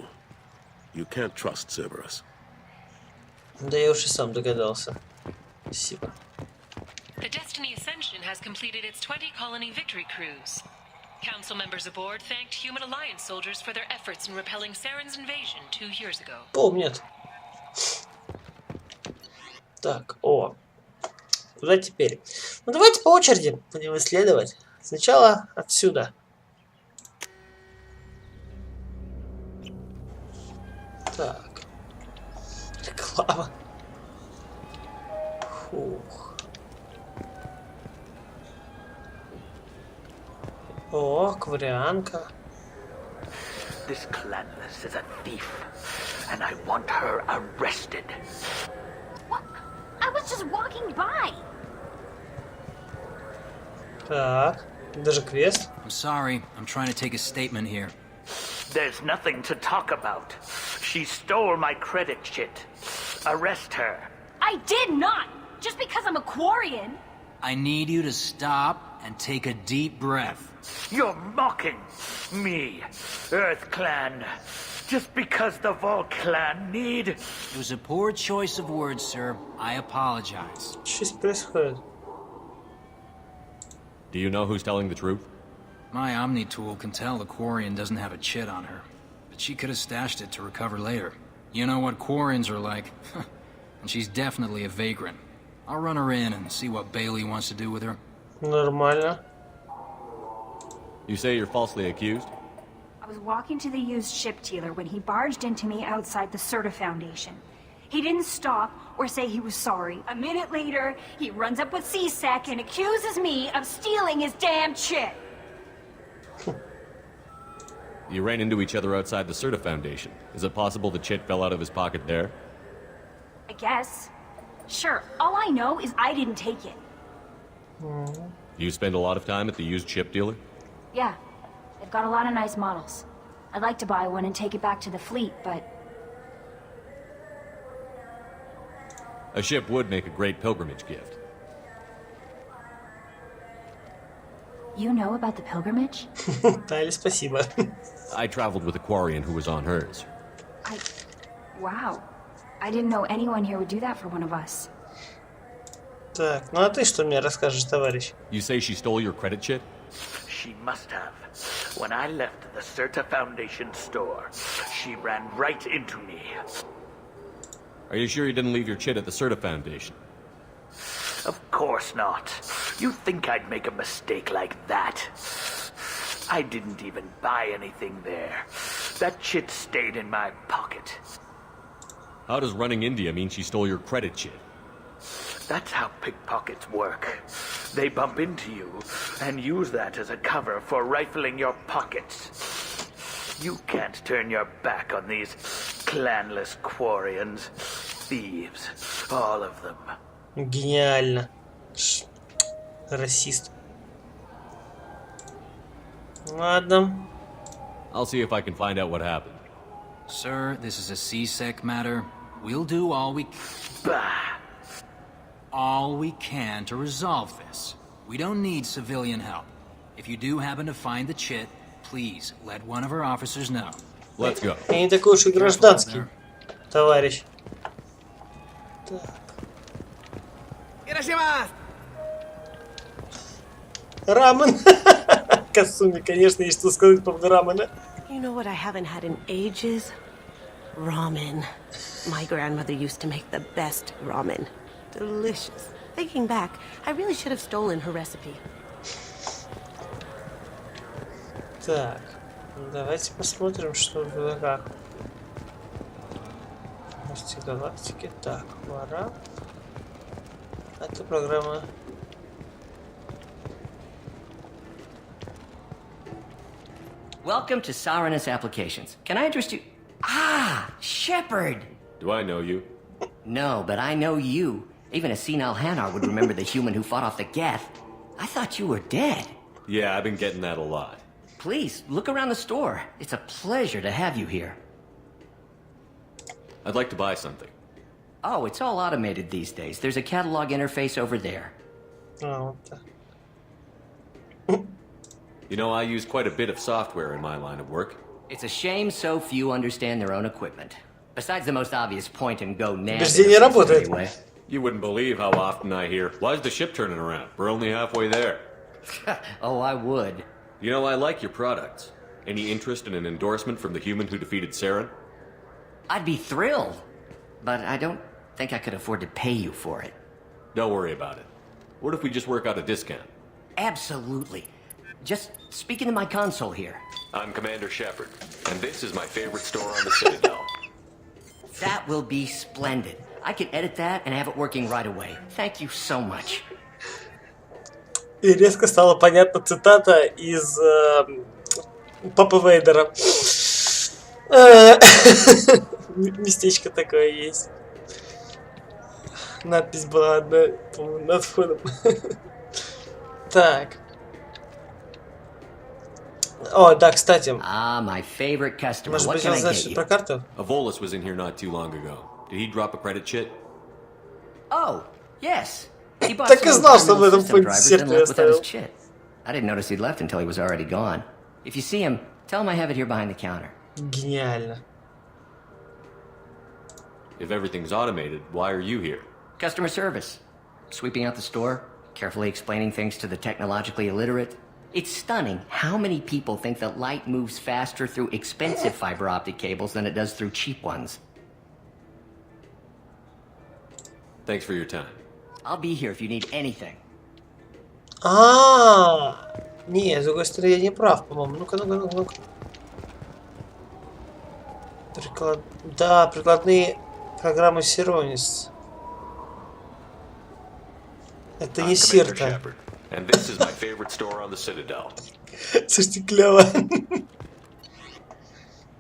You can't trust Cerberus.
Да я уж и сам догадался. Спасибо.
The Destiny Ascension has completed its 20-colony victory cruise. Council members aboard thanked Human Alliance soldiers for their efforts in repelling Saren's invasion 2 years ago.
Помнят. Так, о. Куда теперь? Ну давайте по очереди будем исследовать. Сначала отсюда. Так. Реклама. Фух. О, ковырянка.
This Clanless is a thief, and I want her arrested.
What? I was just walking by.
Так, даже квест.
I'm sorry, I'm trying to take a statement here.
There's nothing to talk about. She stole my credit chit. Arrest her.
I did not! Just because I'm a Quarian.
I need you to stop and take a deep breath.
You're mocking me, Earth Clan. Just because the Vol Clan need...
It was a poor choice of words, sir. I apologize.
Что здесь происходит?
Do you know who's telling the truth?
My Omni tool can tell the Quarian doesn't have a chit on her, but she could have stashed it to recover later. You know what Quarians are like, and she's definitely a vagrant. I'll run her in and see what Bailey wants to do with her.
Нормально.
You say you're falsely accused?
I was walking to the used ship dealer when he barged into me outside the Serta Foundation. He didn't stop or say he was sorry. A minute later, he runs up with C-Sec and accuses me of stealing his damn chip.
You ran into each other outside the Serta Foundation. Is it possible the chit fell out of his pocket there?
I guess. Sure, all I know is I didn't take it.
You spend a lot of time at the used ship dealer?
Yeah, they've got a lot of nice models. I'd like to buy one and take it back to the fleet, but...
A ship would make a great pilgrimage gift.
You know about the pilgrimage?
Тали, спасибо.
I traveled with a Quarian who was on hers.
Wow. I didn't know anyone here would do that for one of us.
Так, ну а ты что мне расскажешь, товарищ?
You say she stole your credit chit?
She must have. When I left the Certa Foundation store, she ran right into me.
Are you sure you didn't leave your chit at the Certa Foundation?
Of course not. You think I'd make a mistake like that? I didn't even buy anything there. That chit stayed in my pocket.
How does running India mean she stole your credit chit?
That's how pickpockets work. They bump into you and use that as a cover for rifling your pockets. You can't turn your back on these clanless Quarians. Thieves. All of them.
Гениально. Расист. Ладно.
I'll see if I can find out what happened.
Sir, this is a CSEC matter. We'll do all we can to resolve this. We don't need civilian help. If you do happen to find the chit, please let one of our officers know.
Let's go.
Я не такой уж и гражданский, товарищ. Так. Рамен. Касуми, конечно, есть что сказать по поводу рамена.
You know what I haven't had in ages? Ramen. My grandmother used to make the best ramen. Delicious. Thinking back, I really should have stolen her recipe.
Так, давайте посмотрим, что было как. Массы галактики. Так, пора. Это программа.
Welcome to Sauronus Applications. Can I interest you? Ah, Shepard!
Do I know you?
No, but I know you. Even a senile Hanar would remember the human who fought off the Geth. I thought you were dead.
Yeah, I've been getting that a lot.
Please, look around the store. It's a pleasure to have you here.
I'd like to buy something.
Oh, it's all automated these days. There's a catalog interface over there.
Oh,
You know, I use quite a bit of software in my line of work.
It's a shame so few understand their own equipment. Besides the most obvious point-and-go
Убеждение работает.
anyway.
You wouldn't believe how often I hear, "Why's the ship turning around? We're only halfway there."
Oh, I would.
You know, I like your products. Any interest in an endorsement from the human who defeated Saren?
I'd be thrilled, but I don't think I could afford to pay you for it.
Don't worry about it. What if we just work out a discount?
Absolutely. Just speak into my console here.
I'm Commander Shepard, and this is my favorite store on the Citadel.
That will be splendid. I can edit that and have it working right away. Thank you so much.
И резко стала понятна цитата из Папы Вейдера. Местечко такое есть. Надпись была одна, по-моему, над входом. Так. О, да, кстати.
My favorite customer.
Может
What
быть,
can
он
I
знает
get
что-то
you?
про карту?
A Volus was in here not too long ago. Did he drop a credit chit?
Oh, yes. He bought
Так и
some
знал, что в этом
system
пункте
drivers
сердце
and left without his
оставил.
chit. I didn't notice he'd left until he was already gone. If you see him, tell him I have it here behind the counter.
Гениально.
If everything's automated, why are you here?
Customer service. Sweeping out the store, carefully explaining things to the technologically illiterate. It's stunning how many people think that light moves faster through expensive fiber optic cables than it does through cheap ones.
Thanks for your time.
I'll be here if you need anything.
Не, с другой стороны, я не прав, по-моему. Ну-ка, ну-ка, ну-ка. Да, прикладные программы Сиронис. Это не Сирта.
And this is my favorite store on the Citadel.
Слушайте, клево.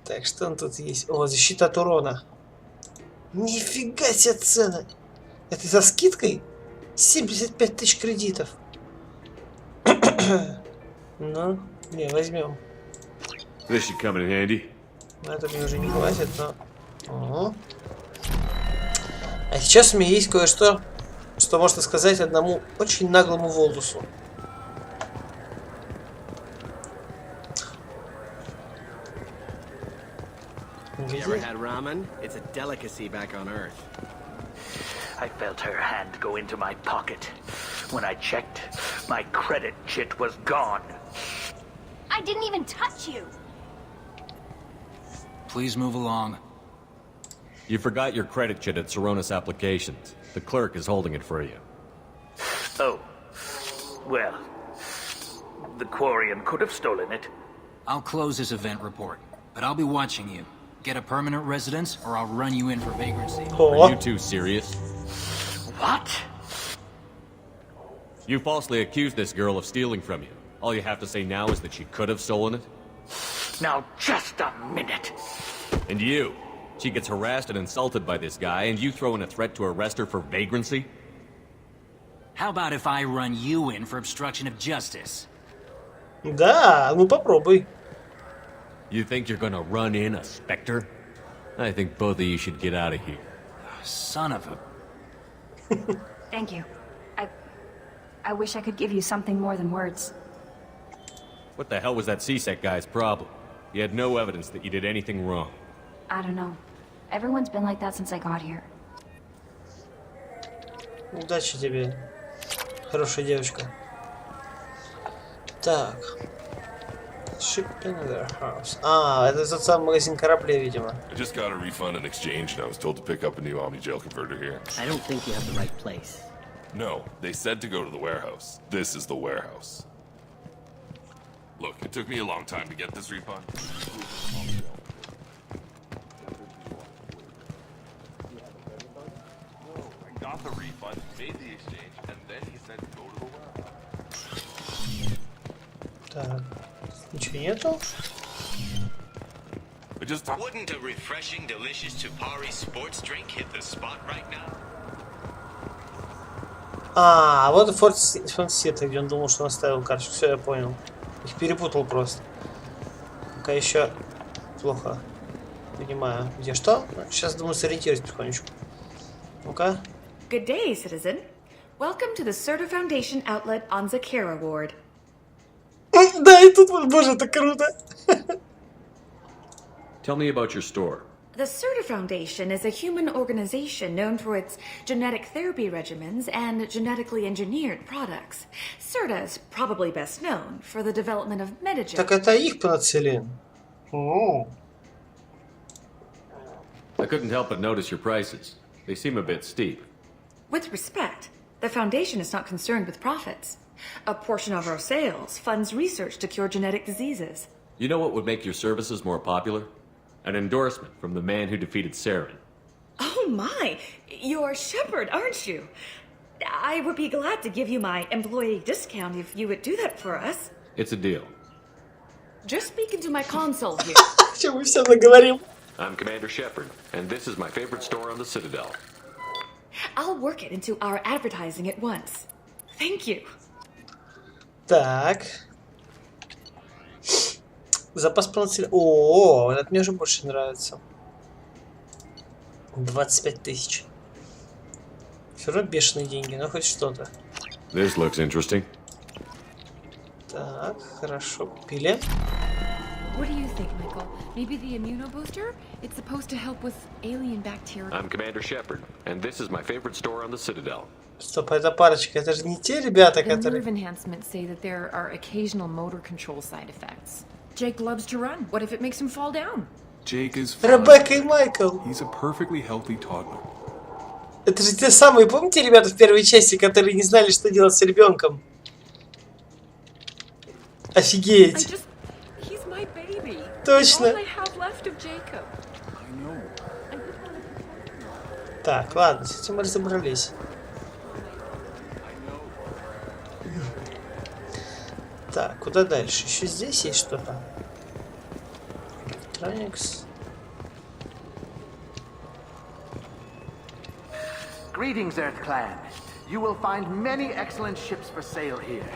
Так, что он тут есть? О, защита от урона. Нифига себе цены. Это со скидкой? 75 тысяч кредитов. Ну, не, возьмем.
This should come in handy.
Это мне уже не хватит, но... Ого. А сейчас у меня есть кое-что, что можно сказать одному очень наглому волосу.
You ever had ramen? It's a delicacy back on Earth.
I felt her hand go into my pocket. When I checked, my credit chit was gone.
I didn't even touch you.
Please move along.
You forgot your credit chit at Saronis Applications. The clerk is holding it for you.
Oh. Well, the Quarian could have stolen it.
I'll close this event report, but I'll be watching you. Get a permanent residence, or I'll run you in for vagrancy.
Are you two serious?
What?
You falsely accused this girl of stealing from you. All you have to say now is that she could have stolen it?
Now, just a minute.
And you? She gets harassed and insulted by this guy, and you throw in a threat to arrest her for vagrancy?
How about if I run you in for obstruction of justice?
Да, ну попробуй.
You think you're gonna run in a specter? I think both of you should get out of here.
Son of a...
Thank you. I wish I could give you something more than words.
What the hell was that CSEC guy's problem? You had no evidence that you did anything wrong.
I don't know. Everyone's been like that since I got here.
Удачи тебе, хорошая девочка. Так. Shipping warehouse. А, это тот самый магазин кораблей, видимо.
I just got a refund and exchange, and I was told to pick up a new Omni Jail converter here.
I don't think you have the right place.
No, they said to go to the warehouse. This is the warehouse. Look, it took me a long time to get this refund. I got the refund, made the exchange, and then he said to go to the warehouse.
Так. Ничего нету?
Wouldn't a refreshing, delicious Tupari sports drink hit the spot right now?
А, вот фонсеты, где он думал, что он оставил карточку. Все, я понял. Их перепутал просто. Пока еще плохо понимаю, где что. Сейчас, думаю, сориентируюсь потихонечку. Ну-ка.
Good day, citizen. Welcome to the Serta Foundation outlet on Zakera Ward.
Да, и тут, боже, это круто.
Tell me about your store.
The Serta Foundation is a human organization known for its genetic therapy regimens and genetically engineered products. Serta is probably best known for the development of metagen.
Так это их панацелин.
I couldn't help but notice your prices. They seem a bit steep.
With respect, the Foundation is not concerned with profits. A portion of our sales funds research to cure genetic diseases.
You know what would make your services more popular? An endorsement from the man who defeated Saren.
Oh my! You're Shepard, aren't you? I would be glad to give you my employee discount if you would do that for us.
It's a deal.
Just speak into my console here.
Чем мы все наговорим?
I'm Commander Shepard, and this is my favorite store on the Citadel.
I'll work it into our advertising at once. Thank you.
Так. Запас панацелин. О, этот мне уже больше нравится. 25 тысяч. Все равно бешеные деньги, но хоть что-то.
This looks interesting.
Так, хорошо, купили.
What do you think, Michael? Maybe the immunobooster? It's supposed to help with alien bacteria.
I'm Commander Shepard, and this is my favorite store on the Citadel.
Стоп, это парочка, это же не те ребята,
The
которые...
nerve enhancements say that there are occasional motor control side effects. Jake loves to run. What if it makes him fall down?
Jake is fine.
Ребекка и Майкл.
He's a perfectly healthy toddler.
Это же те самые, помните, ребята в первой части, которые не знали, что делать с ребенком? Офигеть.
He's my baby.
Точно.
All I have left of Jacob.
Так, ладно, с этим мы разобрались. Так, куда дальше? Еще здесь есть что-то. Electronics.
Greetings, Earth Clan. You will find many excellent ships for sale here.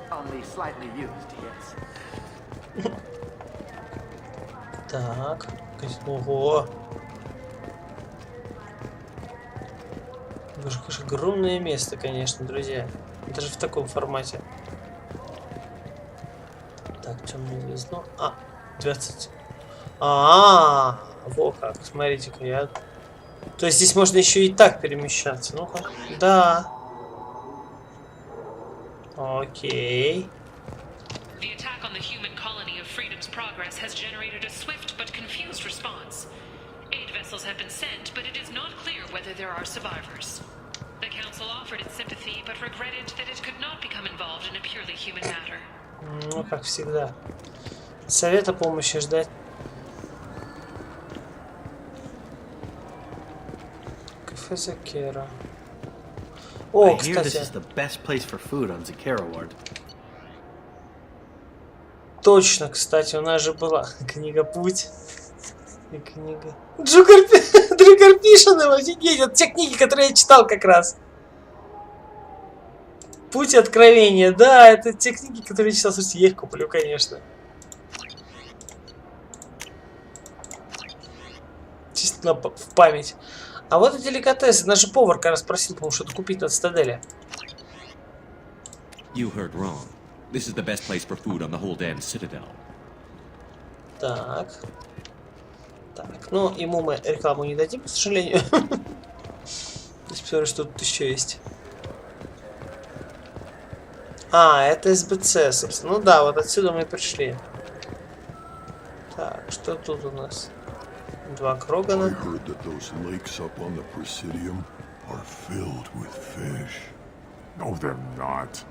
Only slightly used, yes.
Так, ого. Это же, конечно, огромное место, конечно, друзья. Даже в таком формате. Так, темное звездно. 20. Во как, смотрите-ка, я... То есть здесь можно еще и так перемещаться. Ну-ка. Да. Окей.
The attack on the human colony of Freedom's Progress has generated a swift but confused response. 8 vessels have been sent, but it is not clear whether there are survivors. The Council offered its sympathy, but regretted that it could not become involved in a purely human matter.
Ну, как всегда. Совета помощи ждать. Кафе Закера. О, кстати. Точно, кстати, у нас же была книга «Путь». И книга... Джугарпишиным, офигеть! Это те книги, которые я читал как раз. «Путь и откровение». Да, это те книги, которые я читал. Слушайте, я их куплю, конечно. Чисто в память. А вот и деликатесы. Наш повар как раз просил, по-моему, что-то купить на цитадели.
You heard wrong. This is the best place for food on the whole damn citadel.
Так. Так, ну, ему мы рекламу не дадим, к сожалению. Посмотрим, что тут еще есть. Это СБЦ, собственно. Ну да, вот отсюда мы пришли. Так, что тут у нас? 2 Крогана.
No, they're not.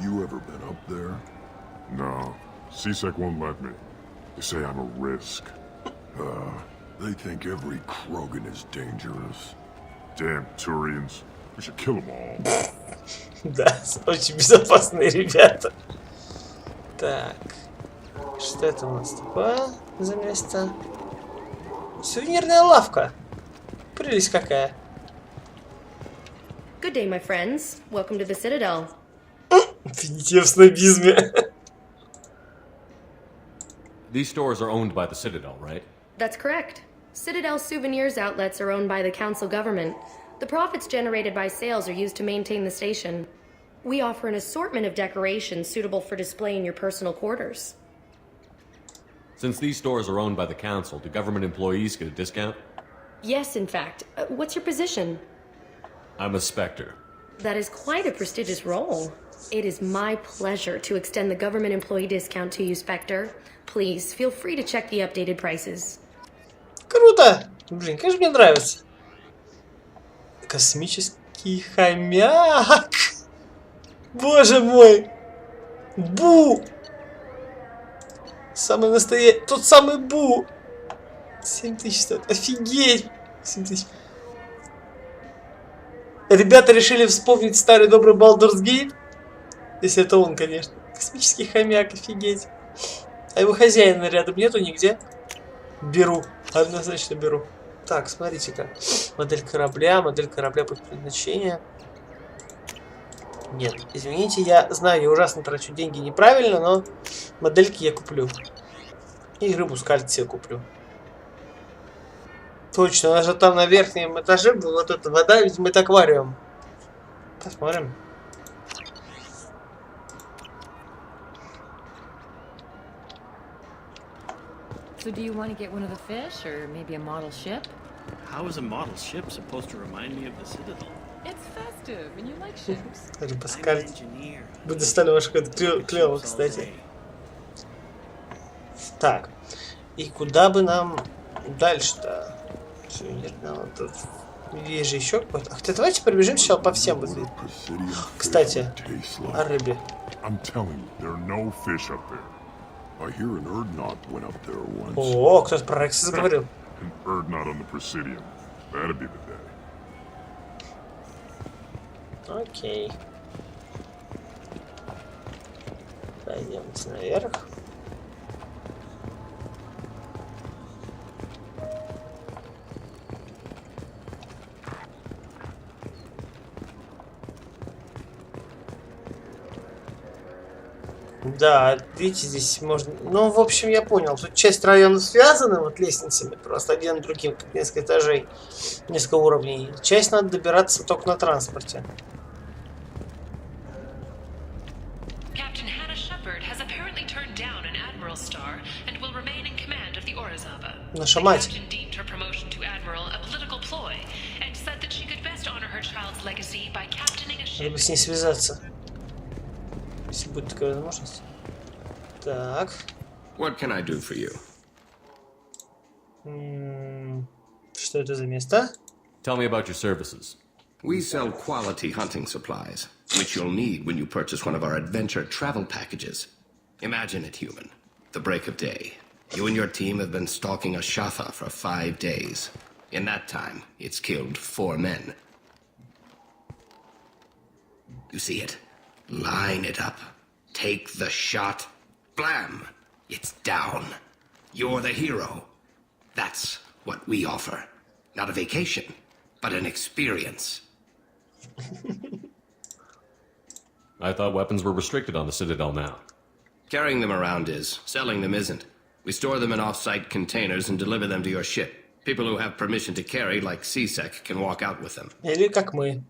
You ever been up there? No. CSEC won't let me. They say I'm a risk. They think every Krogan is dangerous. Damn Turians. We should kill them all.
Да, очень безопасные ребята. Так. Что это у нас такое за место? Сувенирная лавка. Прелесть какая.
Good day, my friends. Welcome to the Citadel.
Видите, в снобизме.
These stores are owned by the Citadel, right?
That's correct. Citadel souvenirs outlets are owned by the council government. The profits generated by sales are used to maintain the station. We offer an assortment of decorations suitable for display in your personal quarters.
Since these stores are owned by the council, do government employees get a discount?
Yes, in fact. What's your position?
I'm a Spectre.
That is quite a prestigious role. It is my pleasure to extend the government employee discount to you, Spectre. Please, feel free to check the updated prices.
Круто! Блин, конечно, мне нравится. Космический хомяк! Боже мой! Бу! Самый настоящий... Тот самый Бу! 7000 стоит. Офигеть! 7000. Ребята решили вспомнить старый добрый Baldur's Gate. Если это он, конечно. Космический хомяк, офигеть. А его хозяина рядом нету нигде? Беру. Однозначно беру. Так, смотрите-ка. Модель корабля под предназначение. Нет, извините, я знаю, я ужасно трачу деньги неправильно, но модельки я куплю. И рыбу с кальция куплю. Точно, у нас же там на верхнем этаже была вот эта вода, видимо, это аквариум. Посмотрим.
So do you want to get one of the fish, or maybe a model ship?
How is a model ship supposed to remind me of the Citadel?
It's festive, and you like ships.
Вы достали ваш код клево, кстати. Так. И куда бы нам дальше-то? Тут есть же еще какой-то. Ах, давайте пробежим сейчас по всем. Кстати, о рыбе. О, кто-то про Рекса говорил. Окей. Пойдемте наверх. Да, видите, здесь можно... Ну, в общем, я понял. Тут часть района связана вот лестницами, просто один другим, как несколько этажей, несколько уровней. Часть надо добираться только на транспорте.
Captain Hannah Shepard has apparently turned down an admiral's star and will remain in command of the Orizaba.
Наша мать.
The captain deemed her promotion to admiral a political ploy and said that she could best honor her child's legacy by captaining a ship.
Надо бы с ней связаться. Если будет такая возможность. Так.
What can I do for you?
Что это за место?
Tell me about your services.
We sell quality hunting supplies, which you'll need when you purchase one of our adventure travel packages. Imagine it, human. The break of day. You and your team have been stalking a Shatha for 5 days. In that time, it's killed 4 men. You see it? Line it up. Take the shot. Blam! It's down. You're the hero. That's what we offer. Not a vacation, but an experience.
I thought weapons were restricted on the Citadel now.
Carrying them around is. Selling them isn't. We store them in off-site containers and deliver them to your ship. People who have permission to carry, like CSEC, can walk out with them.
Или как мы.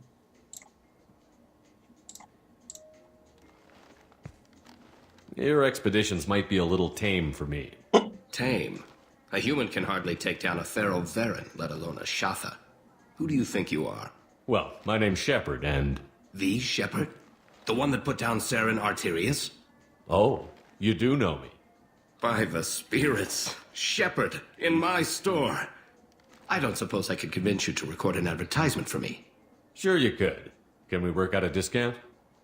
Your expeditions might be a little tame for me.
Tame? A human can hardly take down a Pharaoh Varen, let alone a Shatha. Who do you think you are?
Well, my name's Shepard, and...
The Shepard? The one that put down Saren Arterius?
Oh, you do know me.
By the spirits. Shepard, in my store. I don't suppose I could convince you to record an advertisement for me.
Sure you could. Can we work out a discount?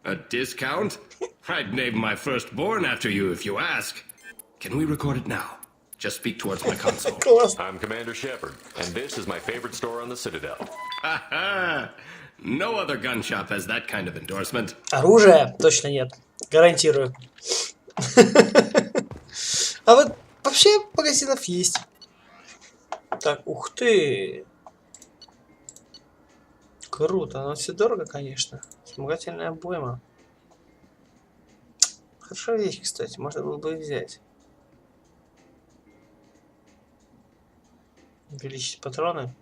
A discount? I'd name my firstborn after you if you ask. Can we record it now? Just speak towards my console.
I'm Commander Shepard, and this is my favorite store on the Citadel.
Ha ha! No other gun shop has that kind of endorsement.
Оружия точно нет. Гарантирую. А вот вообще магазинов есть. Так, ух ты. Круто, но все дорого, конечно. Вспомогательная обойма. Хорошая вещь, кстати, можно было бы взять. Увеличить патроны.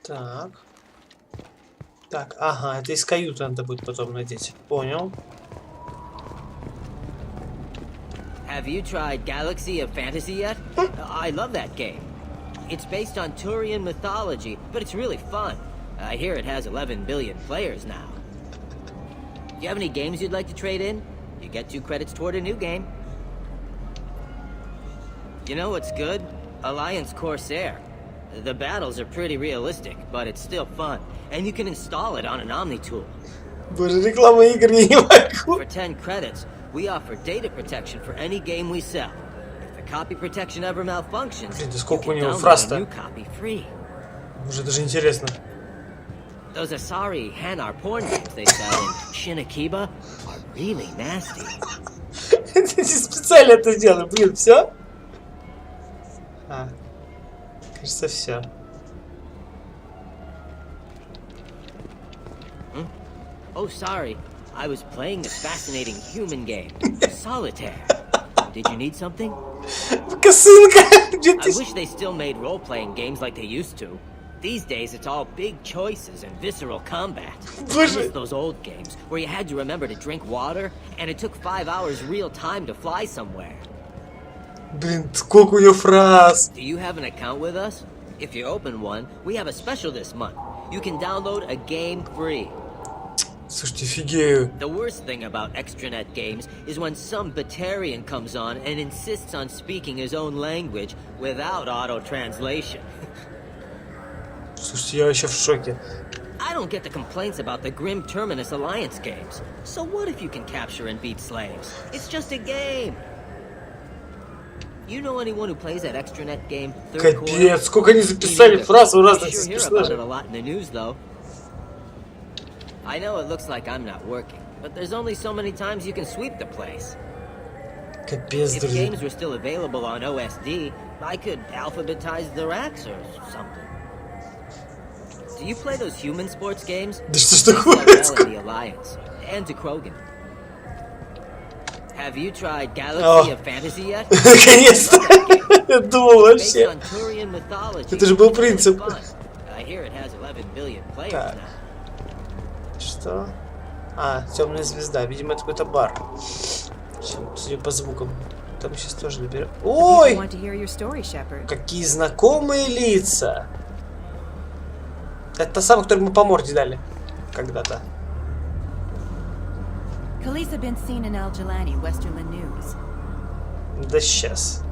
Так. Так, ага, это из каюты надо будет потом надеть. Понял.
Have you tried Galaxy of Fantasy yet? I love that game. It's based on Turian mythology, but it's really fun. I hear it has 11 billion players now. Do you have any games you'd like to trade in? You get 2 credits toward a new game. You know what's good? Alliance Corsair. The battles are pretty realistic, but it's still fun. And you can install it on an Omni tool.
Боже, реклама игр я не могу.
For 10 credits, we offer data protection for any game we sell. If the copy protection ever malfunctions,
Блин, сколько у
you
него
can download a
фраз-то?
new copy free.
Уже даже интересно.
Those Asari Hanar porn games they sell in Shinakiba are really nasty.
Специально это сделали. Блин, все? А, кажется, все.
Oh, sorry. I was playing this fascinating human game, Solitaire. Did you need something? I wish they still made role-playing games like they used to. These days, it's all big choices and visceral combat. I miss those old games where you had to remember to drink water, and it took 5 hours real time to fly somewhere.
Блин, сколько у него фраз.
Do you have an account with us? If you open one, we have a special this month. You can download a game free.
Слушайте, офигею.
The worst thing about extranet games is when some Batarian comes on and insists on speaking his own language without auto-translation.
Слушайте, я вообще в шоке.
I don't get the complaints about the Grim Terminus Alliance games. So what if you can capture and beat slaves? It's just a game. You know anyone who plays that extranet game?
Капец, сколько они записали фраз у разных персонажей.
A lot in the news, though. I know it looks like I'm not working, but there's only so many times you can sweep the place.
Капец,
If games were still available on OSD, I could alphabetize the racks or something. Do you play those human sports games?
Да что ж такое?
The Alliance and to Krogan. Have you tried Galaxy of Fantasy yet?
Наконец-то! Я думал вообще. Это же был принцип. Так. Что? А, темная звезда. Видимо, это какой-то бар. Судя по звукам. Там сейчас тоже наберем. Ой! Какие знакомые лица! Это та самая, которую мы по морде дали когда-то.
Khaleesa been seen in Al Jelani, Westerland News.
Да сейчас.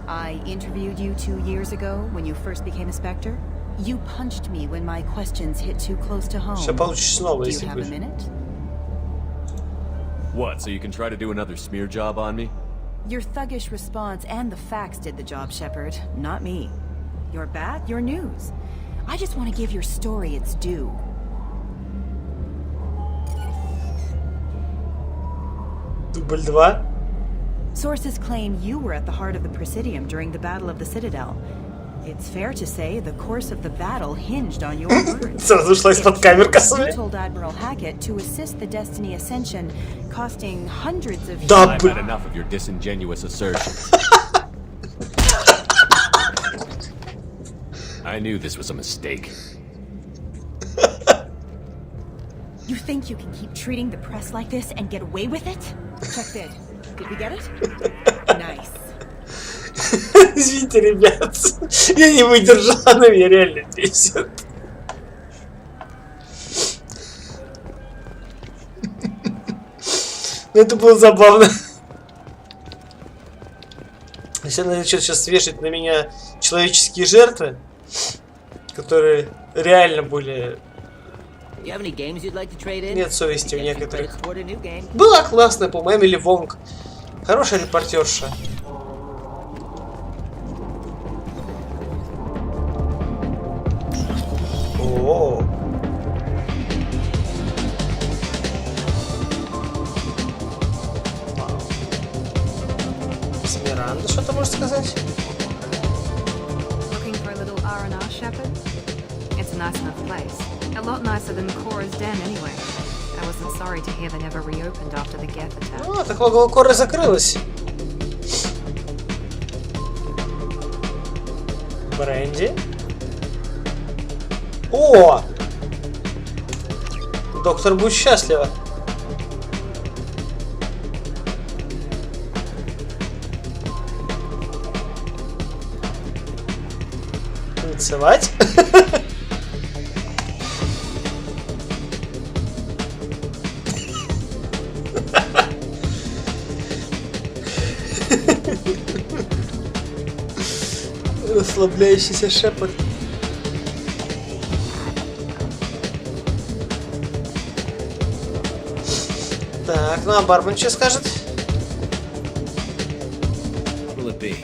I interviewed you 2 years ago when you first became a Spectre. You punched me when my questions hit too close to home.
Сейчас получишь снова,
Do you
если
have a
будешь.
minute?
What, so you can try to do another smear job on me?
Your thuggish response and the facts did the job, Shepard, not me. You're bad, you're news. I just want to give your story its due.
Дубль 2.
Sources claim you were at the heart of the Presidium during the Battle of the Citadel. It's fair to say the course of the battle hinged on your words.
Сразу ушла из-под камер
You
косвенно.
told Admiral Hackett to assist the Destiny Ascension, costing hundreds of
I've had enough of your disingenuous assertions. I knew this was a mistake.
You think you can keep treating the press like this and get away with it? Check this. Did we get it? Nice.
Извините, ребят. Я не выдержал, она меня реально бесит. Ну это было забавно. Если она начнет сейчас вешать на меня человеческие жертвы, которые реально были... Нет совести у некоторых. Была классная, по-моему, Эмили Вонг. Хорошая репортерша. О. Смиранда что-то может сказать?
Looking for a little R&R, Shepard? It's a nice enough place. A lot nicer than Cora's den, anyway. I wasn't sorry to hear they never reopened after the Geth attack.
А, так логово Коры закрылось. Бренди. О! Доктор будет счастлива. Танцевать? Расслабляющийся Шепард. Так, ну а бармен что скажет?
Will it be?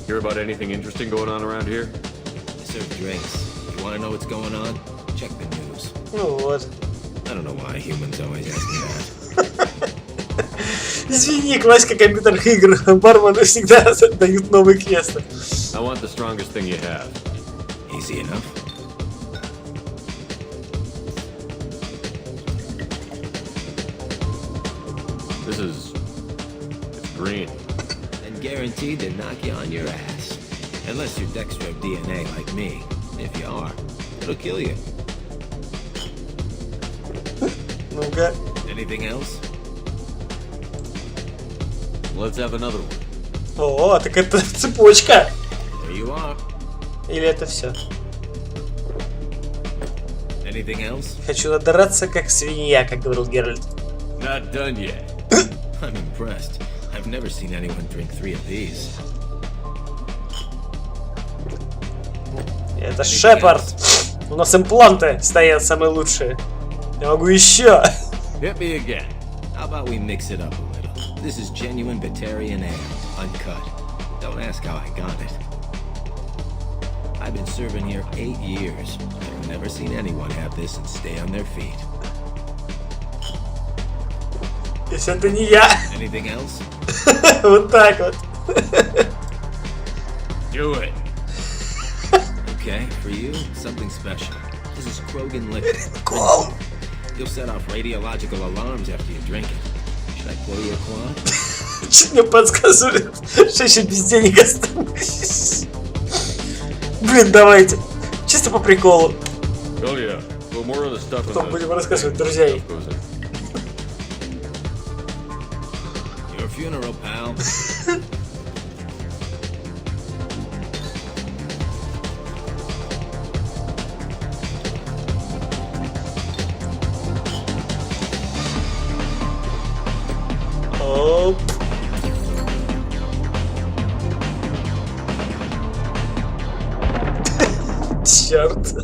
Hear about anything interesting going on around here?
Serve drinks. You want to know what's going on? Check the news.
Ну вот.
I don't know why humans always ask me that.
Извини, классика компьютерных игр. Бармены всегда дают новые квесты.
I want the strongest thing you have.
Easy enough.
It's green.
And guaranteed to knock you on your ass. Unless you're Dexter DNA like me. If you are, it'll kill you.
Ну-ка.
Anything else?
Let's have another one.
О, так это цепочка.
There you are.
Или это все?
Anything else?
Хочу надраться как свинья, как говорил Геральт.
Not done yet.
I'm impressed. I've never seen anyone drink 3 of these.
Это Шепард. У нас импланты стоят самые лучшие. Я могу еще.
Hit me again. How about we mix it up a little? This is genuine Batarian ale, uncut. Don't ask how I got it. I've been serving here 8 years. I've never seen anyone have this and stay on their feet.
Если это не я.
Anything else?
Вот так вот.
Do it.
Okay, for you, something special. This is Krogan liquor. You'll set off radiological alarms after you drink it. Should I pour you a quad?
Чуть мне подсказывали, что еще без денег осталось. Блин, давайте. Чисто по приколу. Потом будем рассказывать, друзья.
Your funeral, pal.
Оп. Черт.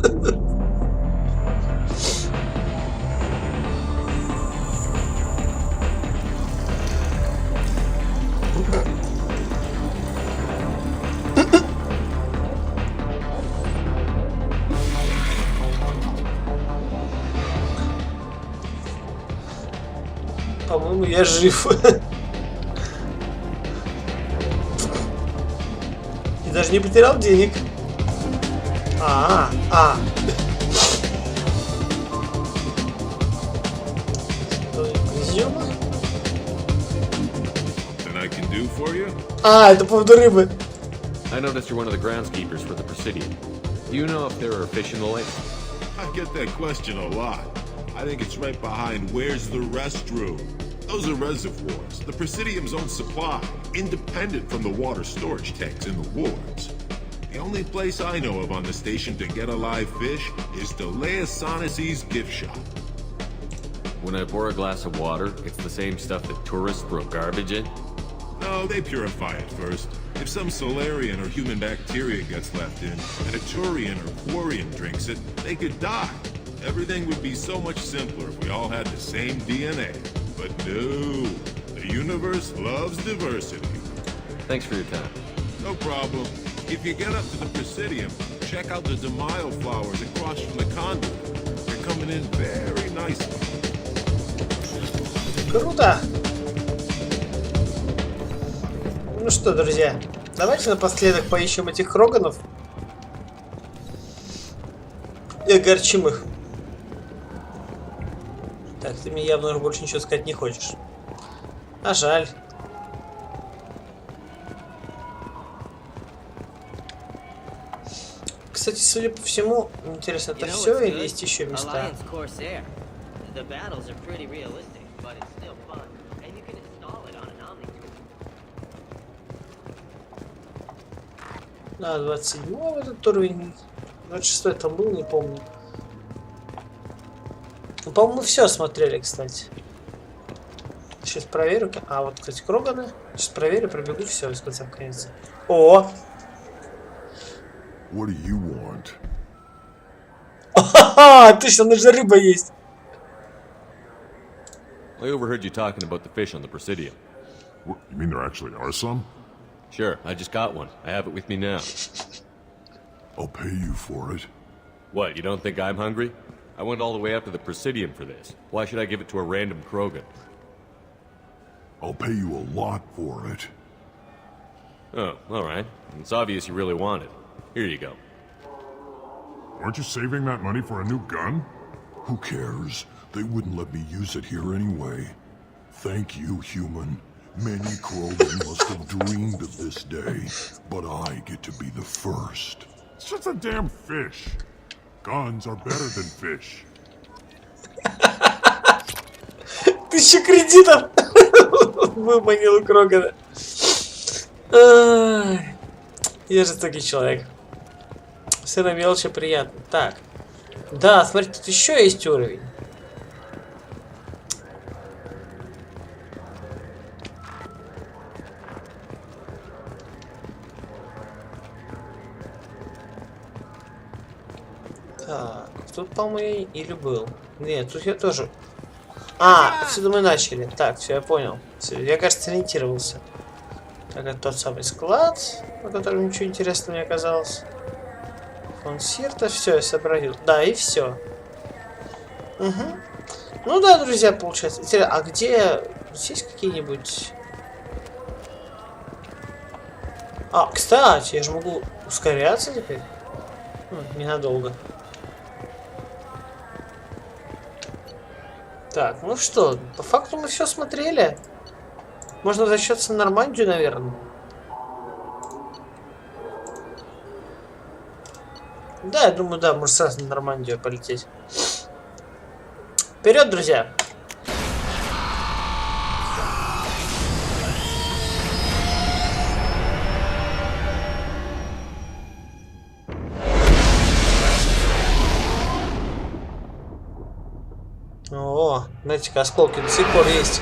По-моему, я жив. И даже не потерял денег. Это по поводу рыбы.
I noticed you're one of the groundskeepers for the Presidium. Do you know if there are fish in the lake?
I get that question a lot. I think it's right behind where's the restroom. Those are reservoirs, the Presidium's own supply, independent from the water storage tanks in the wards. The only place I know of on the station to get a live fish is Delea Sonesi's gift shop.
When I pour a glass of water, it's the same stuff that tourists throw garbage in?
No, they purify it first. If some Solarian or human bacteria gets left in, and a Turian or Quarian drinks it, they could die. Everything would be so much simpler if we all had the same DNA. But no, the universe loves diversity.
Thanks for your time.
No problem. If you get up to the Presidium, check out the Demaio flowers across from the conduit. They're coming in very nicely.
Круто! Ну что, друзья, давайте напоследок поищем этих Кроганов и огорчим их. Так, ты мне явно уже больше ничего сказать не хочешь. А жаль. Кстати, судя по всему, интересно, это все или есть еще места? Да, 27 этот уровень. 26 там был, не помню. Ну, по-моему, все смотрели, кстати. Сейчас проверю. А, вот, кстати, Кроганы. Сейчас проверю, пробегу все из конца в конец. О!
What do you want?
Ха-ха! Точно, на же рыба есть.
I overheard you talking about the fish on the Presidium.
What, you mean there actually are some?
Sure, I just got one. I have it with me now.
I'll pay you for it.
What, you don't think I'm hungry? I went all the way up to the Presidium for this. Why should I give it to a random Krogan?
I'll pay you a lot for it.
Oh, alright. It's obvious you really want it. Here you go.
Aren't you saving that money for a new gun? Who cares? They wouldn't let me use it here anyway. Thank you, human. Many Krogan must have dreamed of this day, but I get to be the first. It's just a damn fish. Guns are better than fish.
1000 кредитов! Выманил у Крогана. Я жестокий человек. Все на мелочи приятно. Так. Да, смотрите, тут еще есть уровень. Так, тут, по-моему, или был. Нет, тут я тоже... А, отсюда мы начали. Так, все, я понял. Все, я, кажется, ориентировался. Так, это тот самый склад, на котором ничего интересного не оказалось. Фон Сирта, все, я сообразил. Да, и все. Угу. Ну да, друзья, получается. Интересно, а где... Здесь какие-нибудь... А, кстати, я же могу ускоряться теперь. Ненадолго. Так, ну что, по факту мы все смотрели. Можно возвращаться на Нормандию, наверное. Да, я думаю, да, можно сразу на Нормандию полететь. Вперед, друзья! О, знаете-ка, осколки до сих пор есть.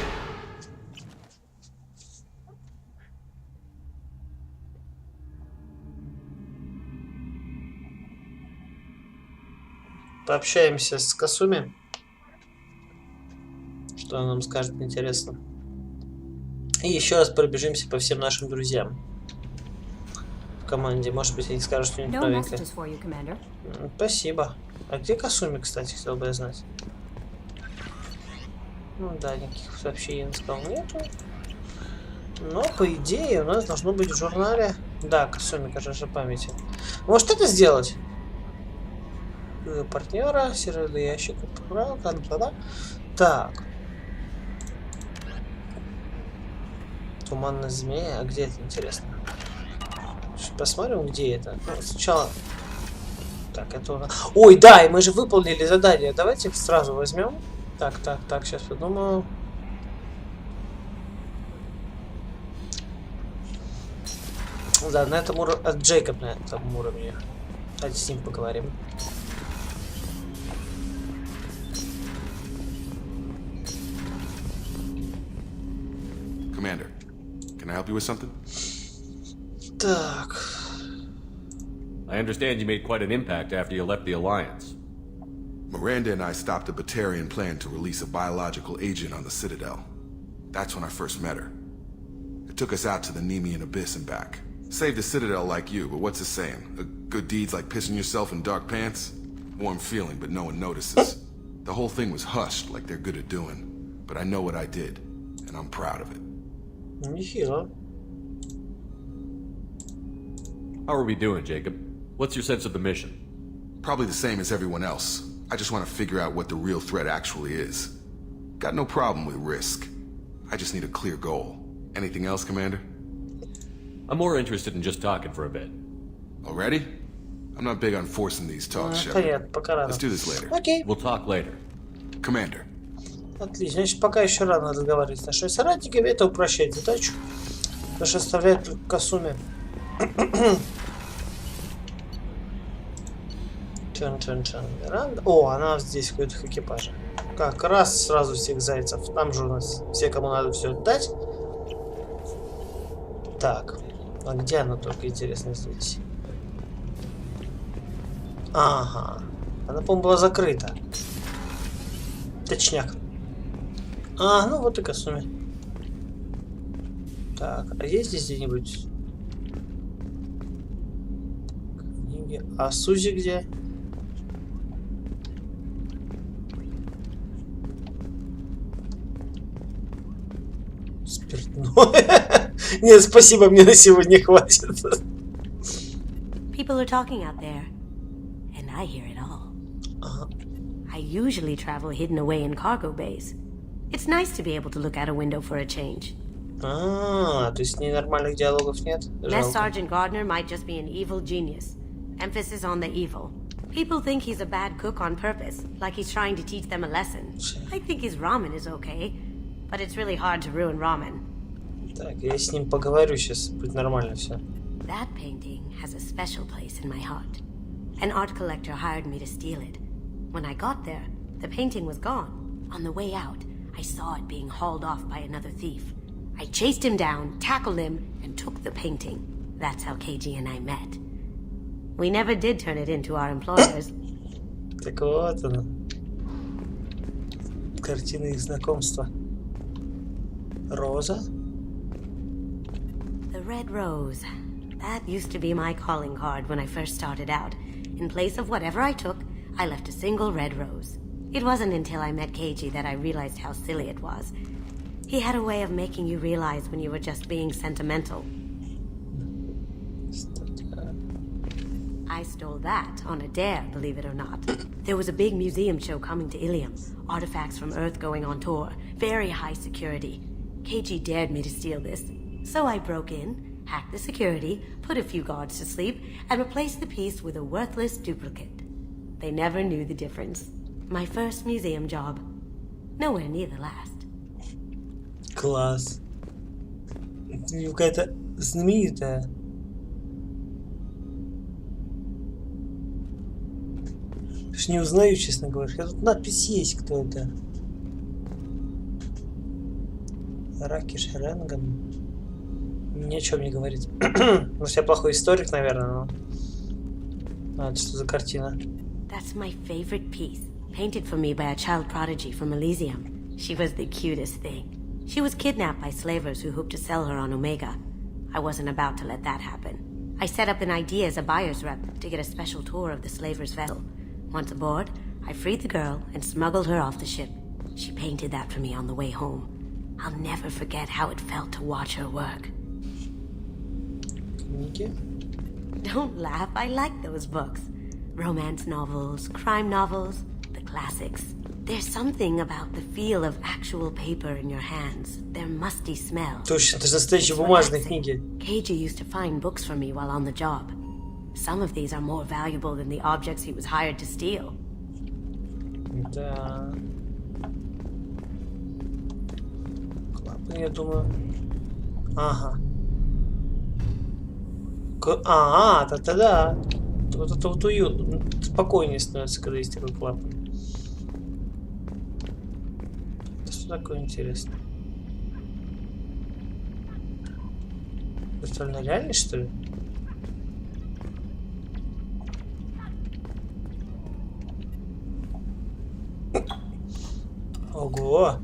Пообщаемся с Касуми. Что она нам скажет, интересно. И еще раз пробежимся по всем нашим друзьям в команде. Может быть, они скажут что-нибудь новенькое. Спасибо. А где Касуми, кстати, хотел бы я знать. Ну да, никаких сообщений я сказал нету. Но, по идее, у нас должно быть в журнале... Да, Касуми, кажется, памяти. Может это сделать? Партнера, серверный ящик. Так. Туманная змея. А где это, интересно? Посмотрим, где это. Ну, сначала... Так, это у нас... Ой, да, и мы же выполнили задание. Давайте их сразу возьмем. Так, сейчас подумаю. Да, на этом уровне... Джейкоб на этом уровне. Давайте с ним поговорим.
Commander, can I help you with something?
Так.
I understand you made quite an impact after you left the Alliance.
Miranda and I stopped a Batarian plan to release a biological agent on the Citadel. That's when I first met her. It took us out to the Nemean Abyss and back. Saved the Citadel like you, but what's the saying? A good deed's like pissing yourself in dark pants? Warm feeling, but no one notices. The whole thing was hushed, like they're good at doing. But I know what I did, and I'm proud of it.
Нехило.
How are we doing, Jacob? What's your sense of the mission?
Probably the same as everyone else. I just want to figure out what the real threat actually is. Got no problem with risk. I just need a clear goal. Anything else, Commander?
I'm more interested in just talking for a bit.
Already? I'm not big on forcing these talks, Shepard. Let's do this later.
Окей.
We'll talk later.
Commander.
Отлично. Значит, пока еще рано разговаривать с нашими соратниками. Это упрощает задачу. Потому что оставляет только Касуми. О, она здесь в какой-то экипаже. Как раз сразу всех зайцев. Там же у нас все, кому надо все отдать. Так. А где она только, интересно, здесь? Ага. Она, по-моему, была закрыта. Точняк. А, ну вот и Касуми. Так, а есть здесь где-нибудь книги? А Сузи где? Спиртное. Нет, спасибо, мне на сегодня хватит.
People are talking out there, and I hear it all. I usually travel hidden away in cargo bays. It's nice to be able to look out a window for a change.
То есть ненормальных диалогов нет?
Mess Sergeant Gardner might just be an evil genius. Emphasis on the evil. People think he's a bad cook on purpose, like he's trying to teach them a lesson. I think his ramen is okay, but it's really hard to ruin ramen.
Так, я с ним поговорю сейчас, будет нормально все.
That painting has a special place in my heart. An art collector hired me to steal it. When I got there, the painting was gone. On the way out, I saw it being hauled off by another thief. I chased him down, tackled him, and took the painting. That's how KG and I met. We never did turn it into our employers.
Так вот она. Картина их знакомства. Роза?
The red rose. That used to be my calling card when I first started out. In place of whatever I took, I left a single red rose. It wasn't until I met KG that I realized how silly it was. He had a way of making you realize when you were just being sentimental. I stole that on a dare, believe it or not. There was a big museum show coming to Ilium. Artifacts from Earth going on tour. Very high security. KG dared me to steal this. So I broke in, hacked the security, put a few guards to sleep, and replaced the piece with a worthless duplicate. They never knew the difference. My first museum job. Nowhere near the last.
Класс. Какая-то знаменитая. Уж не узнаю, честно говоря. Тут надпись есть, кто это. Ракиш Ренган. Ни о чем не говорит. Может, я плохой историк, наверное, но... А, это что за картина?
That's my favorite piece. Painted for me by a child prodigy from Elysium. She was the cutest thing. She was kidnapped by slavers who hoped to sell her on Omega. I wasn't about to let that happen. I set up an idea as a buyer's rep to get a special tour of the slaver's vessel. Once aboard, I freed the girl and smuggled her off the ship. She painted that for me on the way home. I'll never forget how it felt to watch her work. Don't laugh, I like those books. Romance novels, crime novels, the classics. There's something about the feel of actual paper in your hands, their musty smell.
Точно, это же настоящие бумажные книги.
KG used to find books for me while on the job. Some of these are more valuable than the objects he was hired to steal.
Да. Клапан, я думаю. Ага. Да. Вот уютно. Спокойнее становится, когда есть такой клапан. Это что такое интересно? Виртуальная реальность, что ли? Ого!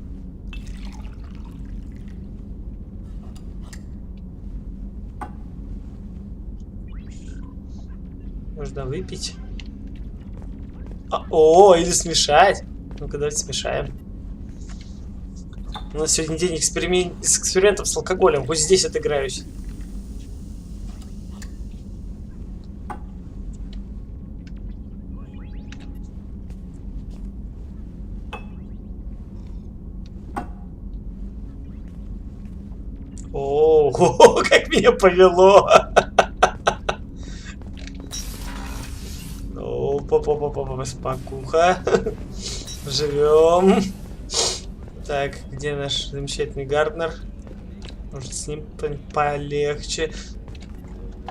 Можно выпить. О, или смешать. Ну-ка, давайте смешаем. У нас сегодня день экспериментов с алкоголем. Вот здесь отыграюсь. О, как меня повело. Спокуха. Живем. Так, где наш замечательный Гарднер? Может, с ним полегче.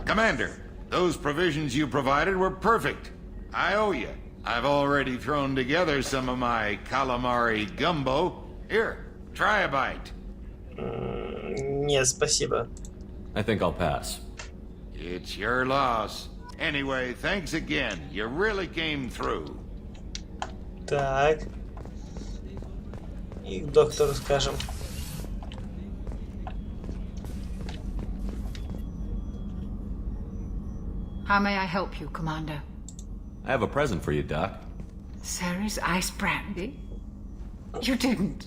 Commander, those provisions you provided were perfect. I owe you. I've already thrown together some of my calamari gumbo. Here, try a bite.
Нет, спасибо.
I think I'll pass.
It's your loss. Anyway, thanks again. You really came through.
Так. И к доктору скажем.
How may I help you, Commander?
I have a present for you, Doc.
Ceres ice brandy? You didn't.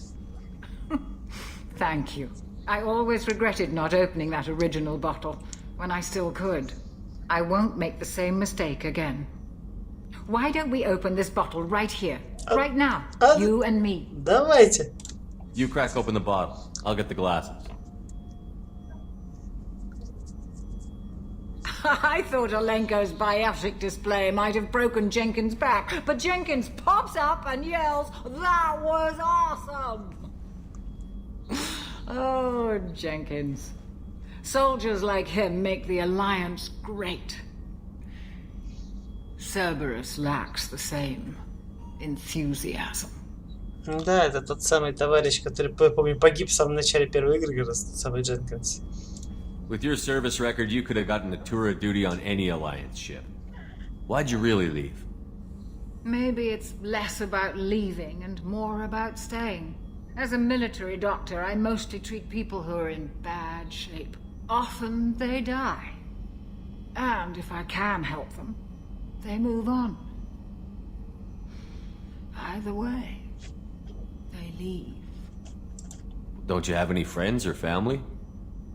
Thank you. I always regretted not opening that original bottle when I still could. I won't make the same mistake again. Why don't we open this bottle right here, right now, you and me?
Давайте.
You crack open the bottle. I'll get the glasses.
I thought Alenko's biotic display might have broken Jenkins' back, but Jenkins pops up and yells, "That was awesome!" Oh, Jenkins. Soldiers like him make the Alliance great. Cerberus lacks the same enthusiasm.
Да, это тот самый товарищ, который, помню, погиб в самом начале первой игры, как раз тот самый Дженкинс.
With your service record, you could have gotten a tour of duty on any Alliance ship. Why'd you really leave?
Maybe it's less about leaving and more about staying. As a military doctor, I mostly treat people who are in bad shape. Often they die. And if I can help them, they move on. Either way, they leave.
Don't you have any friends or family?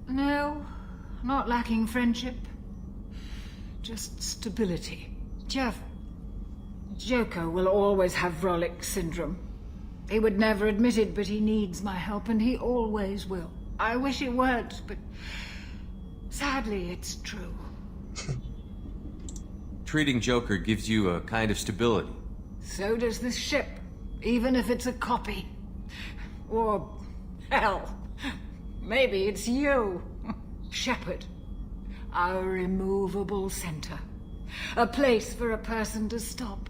No, not lacking friendship. just stability. Jeff, Joker will always have Rollick syndrome. He would never admit it, but he needs my help, and he always will. I wish it weren't, but sadly, it's true.
Treating Joker gives you a kind of stability.
So does this ship, even if it's a copy. Or, hell, maybe it's you, Shepard. Our immovable center. A place for a person to stop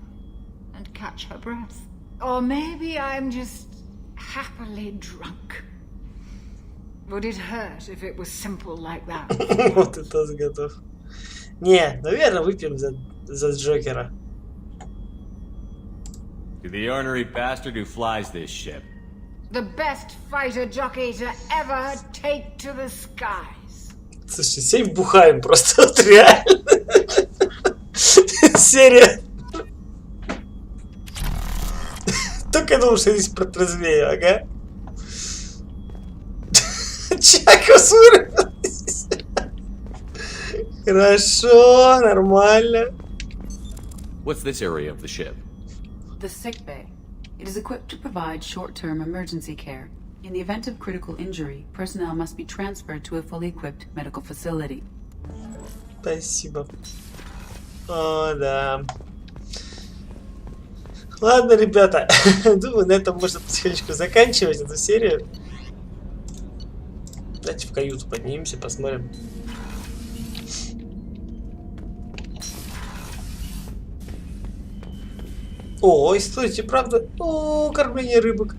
and catch her breath. Or maybe I'm just happily drunk. Would it hurt if it was simple like that?
Вот и тоже готов. Не, наверное, выпьем за Джокера.
To the ornery bastard who flies this ship.
The best fighter jockey to ever take to the skies.
Слушай, сейф бухаем просто, вот реально. Серия. Только я думал, что здесь протрезвею, ага. Чакос вырвалась. Хорошо, нормально.
What's this area of the ship?
The sick bay. It is equipped to provide short-term emergency care. In the event of critical injury, personnel must be transferred to a fully equipped medical facility.
Спасибо. О, да. Ладно, ребята. Думаю, на этом можно потихонечку заканчивать эту серию. Давайте в каюту поднимемся, посмотрим. Ой, стойте, правда? О, кормление рыбок.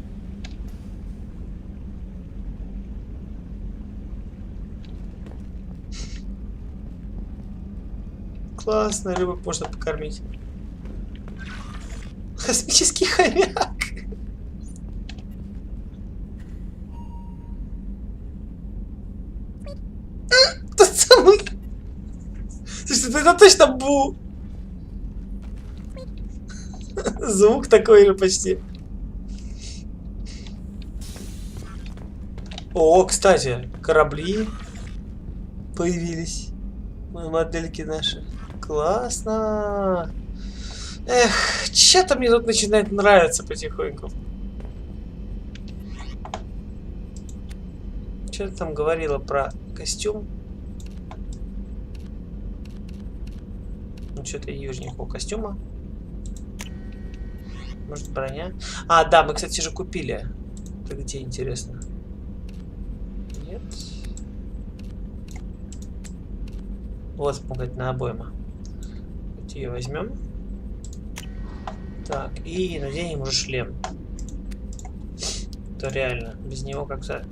Классно, рыбок можно покормить. Космический хомяк. Тот самый. Слушай, это точно Бу. Звук такой же почти. О, кстати, корабли появились. Модельки наши. Классно. Эх, что-то мне тут начинает нравиться потихоньку. Что ты там говорила про костюм? Ну, что-то есть никакого костюма. Может, броня? А, да, мы, кстати, же купили. Это где, интересно? Нет. Вот вспомогательная обойма. Вот ее возьмем. Так, и наденем уже шлем. Это реально. Без него как-то...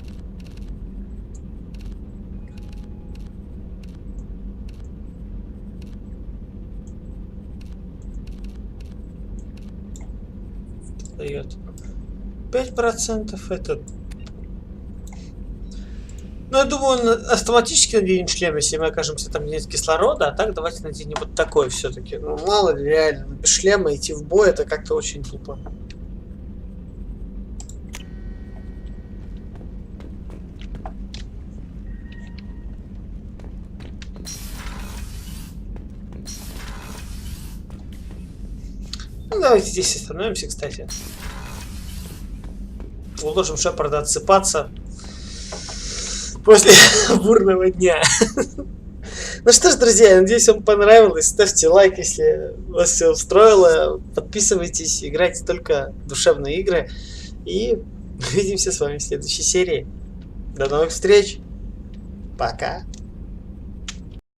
Дает 5%. Это... Ну, я думаю, он автоматически наденем шлем, если мы окажемся там нет кислорода. А так давайте наденем вот такой все-таки. Ну, мало ли, реально, без шлема идти в бой, это как-то очень тупо. Ну, давайте здесь остановимся, кстати. Уложим Шепарда отсыпаться после бурного дня. Ну что ж, друзья, я надеюсь, вам понравилось. Ставьте лайк, если вас все устроило. Подписывайтесь, играйте только в душевные игры. И увидимся с вами в следующей серии. До новых встреч. Пока.